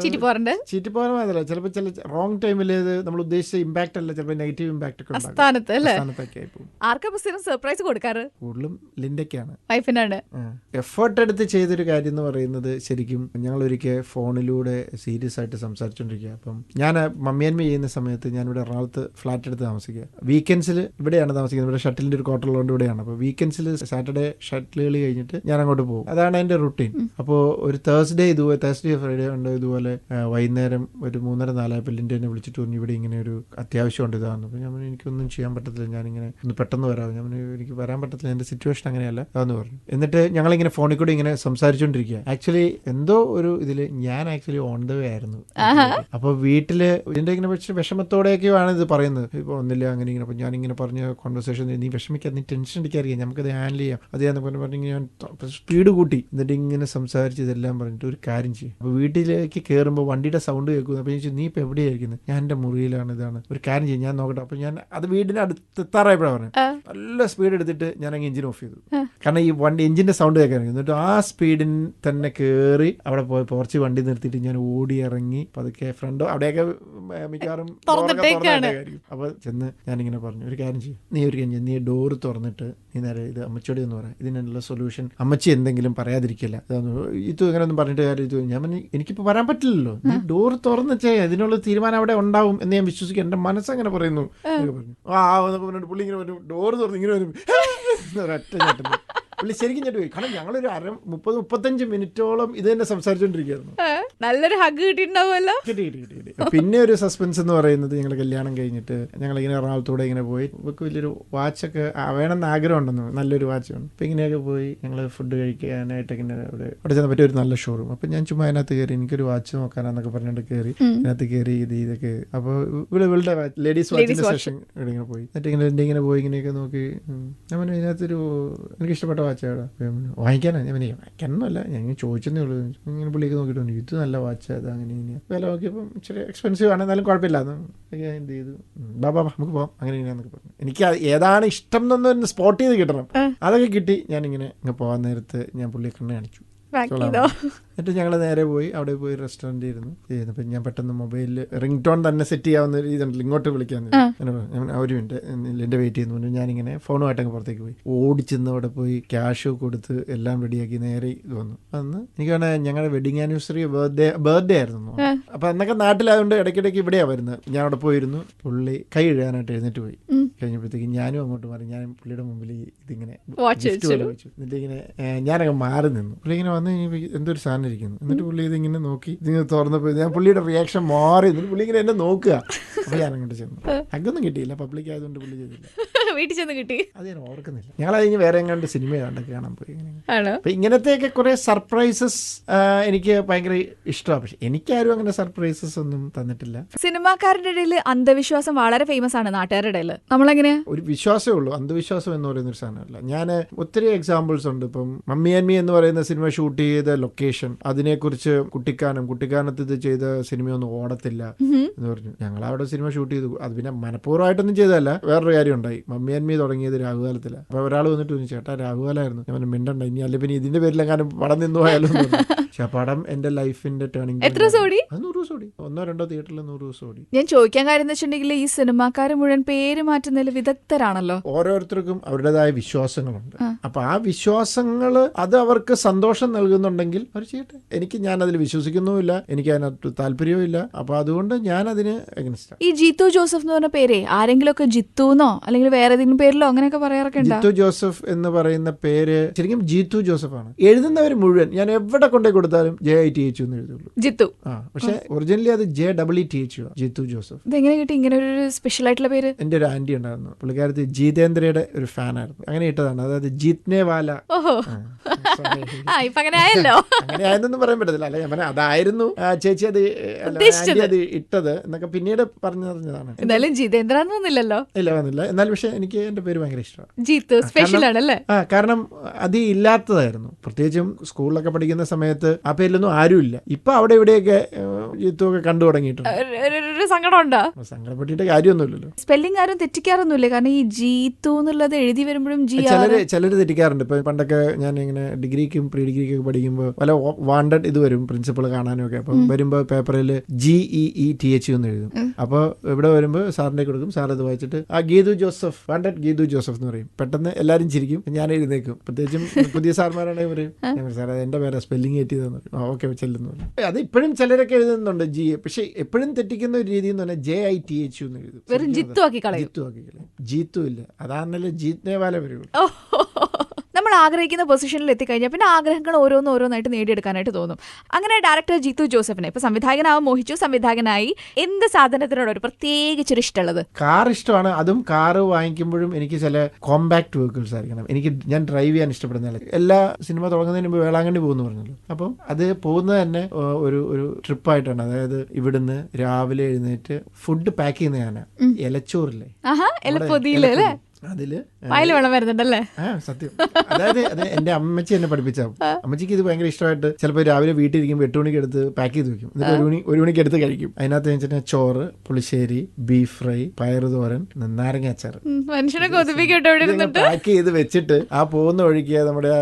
ചീറ്റിപ്പോറുണ്ട്. ചീറ്റിപ്പോകാൻ മാത്രമല്ല, ചിലപ്പോൾ ചില റോങ് ടൈമിൽ നമ്മൾ ഉദ്ദേശിച്ച ഇമ്പാക്ട് അല്ല, ചിലപ്പോൾ നെഗറ്റീവ് ഇമ്പാക്ട് ഒക്കെ സ്ഥാനത്ത് അല്ലേ? ആയിപ്പോകും. ആർക്കാ പുസ്തകം സർപ്രൈസ് കൊടുക്കാറ്? കൂടുതലും ലിൻഡയ്ക്കാണ്, വൈഫിനാണ്. എഫേർട്ട് എടുത്ത് ചെയ്തൊരു കാര്യം എന്ന് പറയുന്നത് ശരിക്കും ഞങ്ങൾ ഒരിക്കൽ ഫോണിലൂടെ സീരിയസ് ആയിട്ട് സംസാരിച്ചോണ്ടിരിക്കുക. അപ്പം ഞാൻ മമ്മിയന്മ ചെയ്യുന്ന സമയത്ത് ഞാനിവിടെ എറണാകുളത്ത് ഫ്ലാറ്റ് എടുത്ത് താമസിക്കുക. വീക്കെൻഡ്സിൽ ഇവിടെയാണ് താമസിക്കുന്നത്. ഇവിടെ ഷട്ടിലിന്റെ ഒരു ക്വാർട്ടറുള്ളതുകൊണ്ട് ഇവിടെയാണ്. അപ്പോൾ വീക്കെൻഡ്സിൽ സാറ്റർഡേ ഷട്ടിൽ കളി കഴിഞ്ഞിട്ട് ഞാൻ അങ്ങോട്ട് പോകും. അതാണ് എൻ്റെ റുട്ടീൻ. അപ്പോൾ ഒരു തേഴ്സ്ഡേ ഫ്രൈഡേ ഉണ്ട് ഇതുപോലെ വൈകുന്നേരം ഒരു 3:30-4 ലിൻ്റെ എന്നെ വിളിച്ചിട്ട് പറഞ്ഞു ഇവിടെ ഇങ്ങനെ ഒരു അത്യാവശ്യമുണ്ട് ഇതാണ്. അപ്പോൾ ഞാൻ എനിക്കൊന്നും ചെയ്യാൻ പറ്റത്തില്ല, ഞാനിങ്ങനെ ഒന്ന് പെട്ടെന്ന് വരാം. ഞാൻ എനിക്ക് വരാൻ പറ്റത്തില്ല, എൻ്റെ സിറ്റുവേഷൻ അങ്ങനെയല്ല അതെന്ന് പറഞ്ഞു. എന്നിട്ട് ഞങ്ങളിങ്ങനെ ഫോണിൽ കൂടി ഇങ്ങനെ സംസാരിച്ചുകൊണ്ടിരിക്കുക. ആക്ച്വലി എന്തോ ഒരു ഇതിൽ ഞാൻ ആക്ച്വലി ഓൺ ദ വേ ആയിരുന്നു. അപ്പോൾ വീട്ടില് ഇതിന്റെ ഇങ്ങനെ വിഷമത്തോടെയൊക്കെയാണ് ഇത് പറയുന്നത്. ഇപ്പോൾ ഒന്നില്ല അങ്ങനെ ഇങ്ങനെ. അപ്പോൾ ഞാനിങ്ങനെ പറഞ്ഞ കോൺവെർസേഷൻ, നീ വിഷമിക്കാതെ, നീ ടെൻഷൻ അടിക്കാറിയാം, നമുക്കത് ഹാൻഡിൽ ചെയ്യാം, അതെയാന്ന് പറഞ്ഞു ഞാൻ സ്പീഡ് കൂട്ടി. എന്നിട്ട് ഇങ്ങനെ സംസാരിച്ച് ഇതെല്ലാം പറഞ്ഞിട്ട് ഒരു കാര്യം ചെയ്യും. അപ്പോൾ വീട്ടിലേക്ക് കയറുമ്പോൾ വണ്ടിയുടെ സൗണ്ട് കേൾക്കുന്നു. അപ്പോൾ ഞാൻ നീ ഇപ്പോൾ എവിടെയായിരിക്കുന്നത്? ഞാൻ എൻ്റെ മുറിയിലാണ്, ഇതാണ്, ഒരു കാര്യം ചെയ്യും, ഞാൻ നോക്കട്ടെ. അപ്പോൾ ഞാൻ അത് വീടിന് അടുത്തെത്താറായപ്പോഴാണ് പറഞ്ഞു. നല്ല സ്പീഡ് എടുത്തിട്ട് ഞാൻ അങ്ങ് എഞ്ചിൻ ഓഫ് ചെയ്തു. കാരണം ഈ വണ്ടി എഞ്ചിന്റെ സൗണ്ട് കേൾക്കാൻ. എന്നിട്ട് ആ സ്പീഡിൽ തന്നെ കയറി അവിടെ പോയി പോർച്ച് വണ്ടി നിർത്തിയിട്ട് ഞാൻ ഓടി ഇറങ്ങി പതുക്കെ ഫ്രണ്ടോ അവിടെയൊക്കെ മിക്കവാറും തുറന്നിട്ടേക്കായിരിക്കും. അപ്പോൾ ചെന്ന് ഞാനിങ്ങനെ പറഞ്ഞു, ഒരു കാര്യം ചെയ്യും, നീ ഡോറ് തുറന്നിട്ട് നീ നേരെ ഇത് അമ്മച്ചിയോട് എന്ന് പറയാം, ഇതിനുള്ള സൊല്യൂഷൻ അമ്മച്ചി എന്തെങ്കിലും പറയാതിരിക്കില്ല, ഇത് ഇങ്ങനെ ഒന്നും പറഞ്ഞിട്ട് കാര്യം. ഞാൻ എനിക്കിപ്പോൾ വരാൻ പറ്റില്ലല്ലോ, നീ ഡോറ് തുറന്ന് വെച്ചാൽ ഇതിനുള്ള തീരുമാനം അവിടെ ഉണ്ടാവും എന്ന് ഞാൻ വിശ്വസിക്കും, എൻ്റെ മനസ്സങ്ങനെ പറയുന്നു. പറഞ്ഞു പുള്ളി ഇങ്ങനെ വരും, ഡോറ് തുറന്ന് ഇങ്ങനെ വരും, ഒരൊറ്റ ചേട്ടൻ പുള്ളി ശരിക്കും ഞെട്ട് പോയി. കാരണം ഞങ്ങളൊരു 30-35 മിനിറ്റോളം ഇത് തന്നെ സംസാരിച്ചോണ്ടിരിക്കുകയായിരുന്നു. നല്ലൊരു ഹഗ് കിട്ടിയിട്ടുണ്ടാവുമല്ലോ. കിട്ടി. പിന്നെ ഒരു സസ്പെൻസ് എന്ന് പറയുന്നത്, ഞങ്ങൾ കല്യാണം കഴിഞ്ഞിട്ട് ഞങ്ങളിങ്ങനെ എറണാകുളത്തൂടെ ഇങ്ങനെ പോയി, നമുക്ക് വലിയൊരു വാച്ചൊക്കെ വേണമെന്ന് ആഗ്രഹം ഉണ്ടെന്ന്, നല്ലൊരു വാച്ച് വേണം. അപ്പം ഇങ്ങനെയൊക്കെ പോയി ഞങ്ങൾ ഫുഡ് കഴിക്കാനായിട്ട് ഇങ്ങനെ അവിടെ ചെന്ന് പറ്റിയ ഒരു നല്ല ഷോറൂം. അപ്പം ഞാൻ ചുമ്മാ അതിനകത്ത് കയറി, എനിക്കൊരു വാച്ച് നോക്കാനാന്നൊക്കെ പറഞ്ഞിട്ട് കയറി അതിനകത്ത് കയറി ഇതൊക്കെ. അപ്പോൾ ഇവളുടെ ലേഡീസ് വാച്ചിന്റെ സെഷൻ ഇവിടെ ഇങ്ങനെ പോയി. എന്നിട്ട് ഇങ്ങനെ പോയി ഇങ്ങനെയൊക്കെ നോക്കി. ഞാൻ പറഞ്ഞു ഇതിനകത്തൊരു എനിക്ക് ഇഷ്ടപ്പെട്ട വാച്ചാണ് വാങ്ങിക്കാനാ. ഞാൻ വാങ്ങിക്കാനൊന്നുമല്ല, ഞാൻ ചോദിച്ചതേ ഉള്ളൂ. ഇങ്ങനെ പുള്ളിയൊക്കെ നോക്കിയിട്ട് ഇത് നല്ല വാച്ച്, അത് അങ്ങനെ ഇങ്ങനെ വില നോക്കിയപ്പം ഇച്ചിരി എക്സ്പെൻസീവ് ആണ്, എന്നാലും കുഴപ്പമില്ല. എന്ത് ചെയ്തു, ബാബാ നമുക്ക് പോവാം അങ്ങനെ ഇങ്ങനെയാന്നൊക്കെ പറഞ്ഞു. എനിക്ക് ഏതാണ് ഇഷ്ടം എന്നൊന്ന് സ്പോട്ട് ചെയ്ത് കിട്ടണം. അതൊക്കെ കിട്ടി. ഞാനിങ്ങനെ പോകാൻ നേരത്ത് ഞാൻ പുള്ളിയെ കണ്ണ് കാണിച്ചു. എന്നിട്ട് ഞങ്ങൾ നേരെ പോയി അവിടെ പോയി റെസ്റ്റോറൻറ്റ് ഇരുന്നു. അപ്പം ഞാൻ പെട്ടെന്ന് മൊബൈലിൽ റിംഗ് ടോൺ തന്നെ സെറ്റ് ചെയ്യാവുന്ന ഒരു ഇതുണ്ടല്ലോ, ഇങ്ങോട്ട് വിളിക്കാന്ന്. ഒരു മിനിറ്റ് എൻ്റെ വെയിറ്റ് ചെയ്യുന്നു. ഞാനിങ്ങനെ ഫോണുമായിട്ടങ്ങ് പുറത്തേക്ക് പോയി. ഓടിച്ചെന്ന് അവിടെ പോയി ക്യാഷ് കൊടുത്ത് എല്ലാം റെഡിയാക്കി നേരെ ഇത് വന്നു. അന്ന് എനിക്ക് വേണേൽ ഞങ്ങളുടെ വെഡിങ് ആനിവേഴ്സറി ബർത്ത്ഡേ ആയിരുന്നു. അപ്പം അന്നൊക്കെ നാട്ടിലായതുകൊണ്ട് ഇടയ്ക്കിടയ്ക്ക് ഇവിടെയാണ് വരുന്നത്. ഞാൻ അവിടെ പോയിരുന്നു. പുള്ളി കൈ എഴുതാനായിട്ട് എഴുന്നേറ്റ് പോയി. കഴിഞ്ഞപ്പോഴത്തേക്ക് ഞാനും അങ്ങോട്ട് മാറി. ഞാൻ പുള്ളിയുടെ മുമ്പിൽ ഇതിങ്ങനെ ഗിഫ്റ്റ് പോലെ വെച്ചു. എന്നിട്ട് ഇങ്ങനെ ഞാനങ്ങ് മാറി നിന്നു. പുള്ളി ഇങ്ങനെ വന്ന് എന്തൊരു സാധനം ഇരിക്കുന്നു. എന്നിട്ട് പുള്ളി ഇതിങ്ങനെ നോക്കി ഇതിങ്ങനെ തുറന്നപ്പോൾ ഞാൻ പുള്ളിയുടെ റിയാക്ഷൻ മാറി. എന്നിട്ട് പുള്ളി ഇങ്ങനെ എന്നെ നോക്കുക. അപ്പൊ ഞാൻ അങ്ങോട്ട് ചെന്നു. അതൊന്നും കിട്ടിയില്ല, പബ്ലിക് ആയതുകൊണ്ട് പുള്ളി ചെയ്തില്ല. വീട്ടിൽ ചെന്ന് കിട്ടി. അത് ഞാൻ ഓർക്കുന്നില്ല. ഞങ്ങൾ അതിന് വേറെ എങ്ങാണ്ട് സിനിമ കണ്ടൊക്കെ കാണാൻ പോയി. അപ്പൊ ഇങ്ങനത്തെയൊക്കെ കുറെ സർപ്രൈസസ് എനിക്ക് ഭയങ്കര ഇഷ്ടമാണ്. പക്ഷെ എനിക്കാരും അങ്ങനെ സർപ്രൈസസ് ഒന്നും തന്നിട്ടില്ല. സിനിമാക്കാരുടെ ഇടയിൽ അന്ധവിശ്വാസം വളരെ ഫേമസ് ആണ് നാട്ടുകാരുടെ ഇടയിൽ. നമ്മളെങ്ങനെയാ ഒരു വിശ്വാസമേ ഉള്ളൂ, അന്ധവിശ്വാസം എന്ന് പറയുന്ന ഒരു സാധനമല്ല. ഞാൻ ഒത്തിരി എക്സാമ്പിൾസ് ഉണ്ട്. ഇപ്പം മമ്മി ആൻഡ് മീ എന്ന് പറയുന്ന സിനിമ ഷൂട്ട് ചെയ്ത ലൊക്കേഷൻ, അതിനെക്കുറിച്ച് കുട്ടിക്കാനത്ത് ഇത് ചെയ്ത സിനിമയൊന്നും ഓടത്തില്ല എന്ന് പറഞ്ഞു. ഞങ്ങൾ അവിടെ സിനിമ ഷൂട്ട് ചെയ്തു. അത് പിന്നെ മനഃപൂർവ്വമായിട്ടൊന്നും ചെയ്തതല്ല. വേറൊരു കാര്യം ഉണ്ടായി. മമ്മി മേന്മി തുടങ്ങിയത് രാഹുകാലത്തിലാണ്. അപ്പോൾ ഒരാൾ വന്നിട്ട് പറഞ്ഞു, ചേട്ടാ രാഹുകാലമായിരുന്നു. ഞാൻ മിണ്ടണ്ട ഇനി, അല്ലെ പിന്നെ ഇതിന്റെ പേരിലെങ്ങാനും പടം നിന്നു പോയാലും. പക്ഷെ ആ പടം എന്റെ ലൈഫിന്റെ ടേണിംഗ്. എത്ര ദിവസം ഓടി? 100 ദിവസം ഓടി. 1-2 തിയേറ്ററിൽ 100 ദിവസം ഓടി. ഞാൻ ചോദിക്കാൻ കാര്യം എന്ന് വെച്ചിട്ടുണ്ടെങ്കിൽ ഈ സിനിമാക്കാർ മുഴുവൻ പേര് മാറ്റുന്നതിൽ വിദഗ്ധരാണല്ലോ. ഓരോരുത്തർക്കും അവരുടേതായ വിശ്വാസങ്ങളുണ്ട്. അപ്പൊ ആ വിശ്വാസങ്ങൾ അത് അവർക്ക് സന്തോഷം നൽകുന്നുണ്ടെങ്കിൽ അവർ ചെയ്യട്ടെ. ഞാൻ അതിൽ വിശ്വസിക്കുന്നുമില്ല, എനിക്ക് അതിനകത്ത് താല്പര്യവും ഇല്ല. അപ്പൊ അതുകൊണ്ട് ഞാൻ അതിന് എഗൻസ്റ്റ്. ഈ ജീത്തു ജോസഫ് എന്ന് പറഞ്ഞ പേര് ആരെങ്കിലും ഒക്കെ ജിത്തുന്നോ അല്ലെങ്കിൽ വേറെ ഏതെങ്കിലും പേരിലോ അങ്ങനെയൊക്കെ പറയാറൊക്കെ ഉണ്ടോ? ജിത്തു ജോസഫ് എന്ന് പറയുന്ന പേര് ശരിക്കും ജീത്തു ജോസഫ് ആണ്. എഴുതുന്നവർ മുഴുവൻ ഞാൻ എവിടെ കൊണ്ടേ കൊടുത്താലും JITH എന്ന് എഴുതുള്ളൂ, ജിത്തു. പക്ഷെ ഒറിജിനലി അത് JEETH, ജിത്തു ജോസഫ്. ഇതെങ്ങനെ കിട്ടി ഇങ്ങനെ ഒരു സ്പെഷ്യൽ ആയിട്ടുള്ള പേര്? എന്റെ ഒരു ആന്റി ഉണ്ടായിരുന്നു, പുള്ളിക്കാരത്തി ജീതേന്ദ്രയുടെ ഒരു ഫാനായിരുന്നു, അങ്ങനെ ഇട്ടതാണ്. അതായത് ജീത്നെ വാല. ഓഹോ, ഇപ്പൊ അങ്ങനെ ആയല്ലോ. അങ്ങനെ ആയെന്നൊന്നും പറയാൻ പറ്റത്തില്ല. അല്ല, ഞാൻ പറഞ്ഞ അതായിരുന്നു ചേച്ചി അത് അത് ഇട്ടത് എന്നൊക്കെ പിന്നീട് പറഞ്ഞതാണ്. എന്തായാലും ജിതേന്ദ്ര ഒന്നുമില്ലല്ലോ. ഇല്ല, വന്നില്ല. എന്നാലും പക്ഷെ എനിക്ക് എന്റെ പേര് ഭയങ്കര ഇഷ്ടമാണ്. ജീത്തു സ്പെഷ്യൽ ആണല്ലേ? കാരണം അത് ഇല്ലാത്തതായിരുന്നു. പ്രത്യേകിച്ചും സ്കൂളിലൊക്കെ പഠിക്കുന്ന സമയത്ത് ആ പേരിലൊന്നും ആരുമില്ല. ഇപ്പൊ അവിടെ ഇവിടെയൊക്കെ ജിത്തു ഒക്കെ കണ്ടു തുടങ്ങിയിട്ടുണ്ട്. സങ്കടം ഉണ്ടോ? സങ്കടപ്പെട്ടിട്ട് കാര്യമൊന്നുമില്ലല്ലോ. സ്പെല്ലിംഗ് ആരും തെറ്റിക്കാറൊന്നുമില്ല. കാരണം ഈ ജീത്തു എന്നുള്ളത് എഴുതി വരുമ്പോഴും ചിലര് തെറ്റിക്കാറുണ്ട്. ഇപ്പൊ പണ്ടൊക്കെ ഞാൻ ഇങ്ങനെ ഡിഗ്രിക്കും പ്രീ ഡിഗ്രിക്കും ഒക്കെ പഠിക്കുമ്പോൾ പല വാണ്ടഡ് ഇത് വരും, പ്രിൻസിപ്പൾ കാണാനും ഒക്കെ. അപ്പൊ വരുമ്പോ പേപ്പറിൽ GEETH എന്ന് എഴുതും. അപ്പൊ ഇവിടെ വരുമ്പോ സാറിന്റെ കൊടുക്കും. സാർ അത് വായിച്ചിട്ട് ആ Geethu Joseph, wanted Geethu Joseph എന്ന് പറയും. പെട്ടെന്ന് എല്ലാരും ചിരിക്കും, ഞാൻ എഴുന്നേക്കും. പ്രത്യേകിച്ചും പുതിയ സാർമാരാണെങ്കിൽ പറയും, സാർ അത് എന്റെ പേരാ, സ്പെല്ലിംഗ് തെറ്റിയതെന്ന് പറയും. ഓക്കെ ചെല്ലുന്നു. അത് ഇപ്പോഴും ചിലരൊക്കെ എഴുതുന്നുണ്ട് ജി, പക്ഷെ എപ്പോഴും തെറ്റിക്കുന്ന ഒരു രീതി എന്ന് പറഞ്ഞാൽ JITH എന്ന് എഴുതും. ജിത്തു ആക്കി കളയും. ജീത്തു ഇല്ല, അതാണല്ലോ ജീത്നെ വാല വരുള്ളൂ. നമ്മൾ ആഗ്രഹിക്കുന്ന പൊസിഷനിൽ എത്തിക്കഴിഞ്ഞാൽ പിന്നെ ആഗ്രഹങ്ങൾ ഓരോന്നായിട്ട് നേടിയെടുക്കാനായിട്ട് തോന്നും. അങ്ങനെ ഡയറക്ടർ ജിത്തു ജോസഫിനെ ഇപ്പൊ സംവിധായകനാവാൻ മോഹിച്ചു, സംവിധായകനായി. എന്ത് സാധനത്തിനോട് ഒരു പ്രത്യേകിച്ചൊരു ഇഷ്ടമുള്ളത്? കാർ ഇഷ്ടമാണ്. അതും കാറ് വാങ്ങിക്കുമ്പോഴും എനിക്ക് ചില കോമ്പാക്ട് വെഹിക്കിൾസ് ആയിരിക്കണം. ഞാൻ ഡ്രൈവ് ചെയ്യാൻ ഇഷ്ടപ്പെടുന്നില്ല. എല്ലാ സിനിമ തുടങ്ങുന്നതിന് മുമ്പ് വേളാങ്കണ്ണി പോകുന്നു പറഞ്ഞല്ലോ. അപ്പം അത് പോകുന്നത് തന്നെ ഒരു ട്രിപ്പായിട്ടാണ്. അതായത് ഇവിടുന്ന് രാവിലെ എഴുന്നേറ്റ് ഫുഡ് പാക്ക് ചെയ്യുന്ന ഞാനാ. ഇലച്ചോറില്ലേ, അതില് വെള്ളം വരുന്നുണ്ടല്ലേ? സത്യം. അതായത് അത് എന്റെ അമ്മച്ചി എന്നെ പഠിപ്പിച്ച. അമ്മച്ചിക്ക് ഇത് ഭയങ്കര ഇഷ്ടമായിട്ട് ചിലപ്പോൾ രാവിലെ വീട്ടിൽ ഇരിക്കുമ്പോൾ 8 മണിക്ക് എടുത്ത് പാക്ക് ചെയ്ത് വെക്കും. എന്നിട്ട് 1 മണിക്ക് എടുത്ത് കഴിക്കും. അതിനകത്ത് വെച്ചിട്ട് ചോറ്, പുളിശ്ശേരി, ബീഫ് ഫ്രൈ, പയറുതോരൻ, നാരങ്ങ അച്ചാർ, മനുഷ്യനെ കൊതിപ്പിക്കട്ടെ. പാക്ക് ചെയ്ത് വെച്ചിട്ട് ആ പോകുന്ന വഴിക്ക് നമ്മുടെ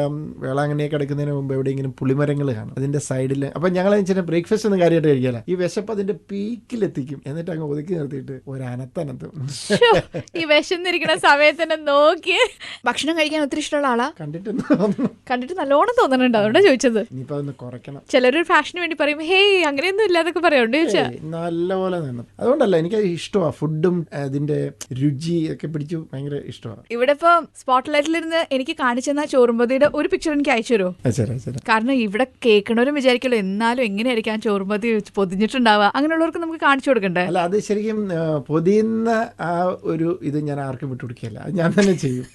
വേളാങ്കണ്ണിയെ കിടക്കുന്നതിന് മുമ്പ് എവിടെയെങ്കിലും പുളിമരങ്ങൾ കാണും അതിന്റെ സൈഡിൽ. അപ്പൊ ഞങ്ങൾ വെച്ചിട്ട് ബ്രേക്ക്ഫാസ്റ്റ് ഒന്നും കാര്യമായിട്ട് കഴിക്കാല. ഈ വിശപ്പ് അതിന്റെ പീക്കിലെത്തിക്കും. എന്നിട്ട് അങ്ങ് ഒതുക്കി നിർത്തിയിട്ട് ഒരു അനത്തനത്തും ഈ വിശന്നിരിക്കുന്ന സമയത്ത് തന്നെ നോക്കി ഭക്ഷണം കഴിക്കാൻ ഒത്തിരി ഇഷ്ടമുള്ള ആളാ. കണ്ടിട്ട് നല്ലോണം തോന്നുന്നുണ്ട്, അതുകൊണ്ടാ ചോദിച്ചത്. ചിലരൊരു ഫാഷന് വേണ്ടി പറയും, ഹേയ് അങ്ങനെയൊന്നും ഇല്ലാതൊക്കെ പറയുന്നുണ്ട് ചോദിച്ചാ. നല്ലപോലെ അതുകൊണ്ടല്ല എനിക്ക് ഇഷ്ടമാണ്. ഫുഡും അതിന്റെ രുചി ഒക്കെ പിടിച്ചു ഭയങ്കര ഇഷ്ടമാണ്. ഇവിടെ ഇപ്പൊ സ്പോട്ട്ലൈറ്റിലിരുന്ന് എനിക്ക് കാണിച്ചെന്ന ചോറുമ്പതിയുടെ ഒരു പിക്ചർ എനിക്ക് അയച്ചു തരുമോ? കാരണം ഇവിടെ കേൾക്കണവരും വിചാരിക്കല്ലോ എന്നാലും എങ്ങനെയായിരിക്കും ആ ചോറുമ്പതി പൊതിഞ്ഞിട്ടുണ്ടാവുക. അങ്ങനെയുള്ളവർക്ക് നമുക്ക് കാണിച്ചു കൊടുക്കണ്ടേ? അല്ല, അത് ശരിക്കും പൊതിയുന്ന ആ ഒരു ഇത് ഞാൻ ആർക്കും വിട്ടുകൊടുക്കില്ല. ഞാൻ തന്നെ ചെയ്യും.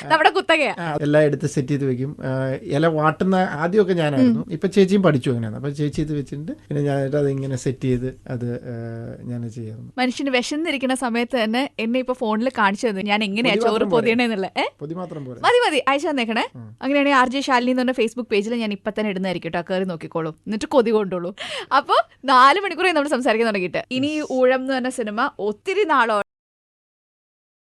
നമ്മുടെ കുത്തകയാ. എല്ലാം എടുത്ത് സെറ്റ് ചെയ്ത് വെക്കും. ഇല വാട്ടുന്ന ആദ്യമൊക്കെ ഞാനായിരുന്നു. ഇപ്പൊ ചേച്ചിയും പഠിച്ചു അങ്ങനെയാണ്. അപ്പൊ ചേച്ചി ഇത് വെച്ചിട്ട് പിന്നെ ഞാനായിട്ട് അത് ഇങ്ങനെ സെറ്റ് ചെയ്ത് അത് ഞാൻ ചെയ്യാറുണ്ട്. മനുഷ്യന് വിശന്നിരിക്കുന്ന സമയത്ത് തന്നെ എന്നെ ഇപ്പൊ ഫോണിൽ കാണിച്ചു തന്നു ഞാൻ എങ്ങനെയാ ചോറ് പൊതിയണേന്നുള്ള. മതി അയച്ചു തന്നേക്കണേ. അങ്ങനെയാണെങ്കിൽ RJ ശാലിനി എന്ന് പറഞ്ഞ ഫേസ്ബുക്ക് പേജിൽ ഞാൻ ഇപ്പൊ തന്നെ ഇടുന്നതായിരിക്കും കേട്ടോ. കയറി നോക്കിക്കോളൂ, എന്നിട്ട് കൊതി കൊണ്ടോളൂ. അപ്പൊ 4 മണിക്കൂറായി നമ്മൾ സംസാരിക്കാൻ തുടങ്ങിയിട്ട്. ഇനി ഊഴം എന്ന് പറഞ്ഞ സിനിമ ഒത്തിരി നാളോ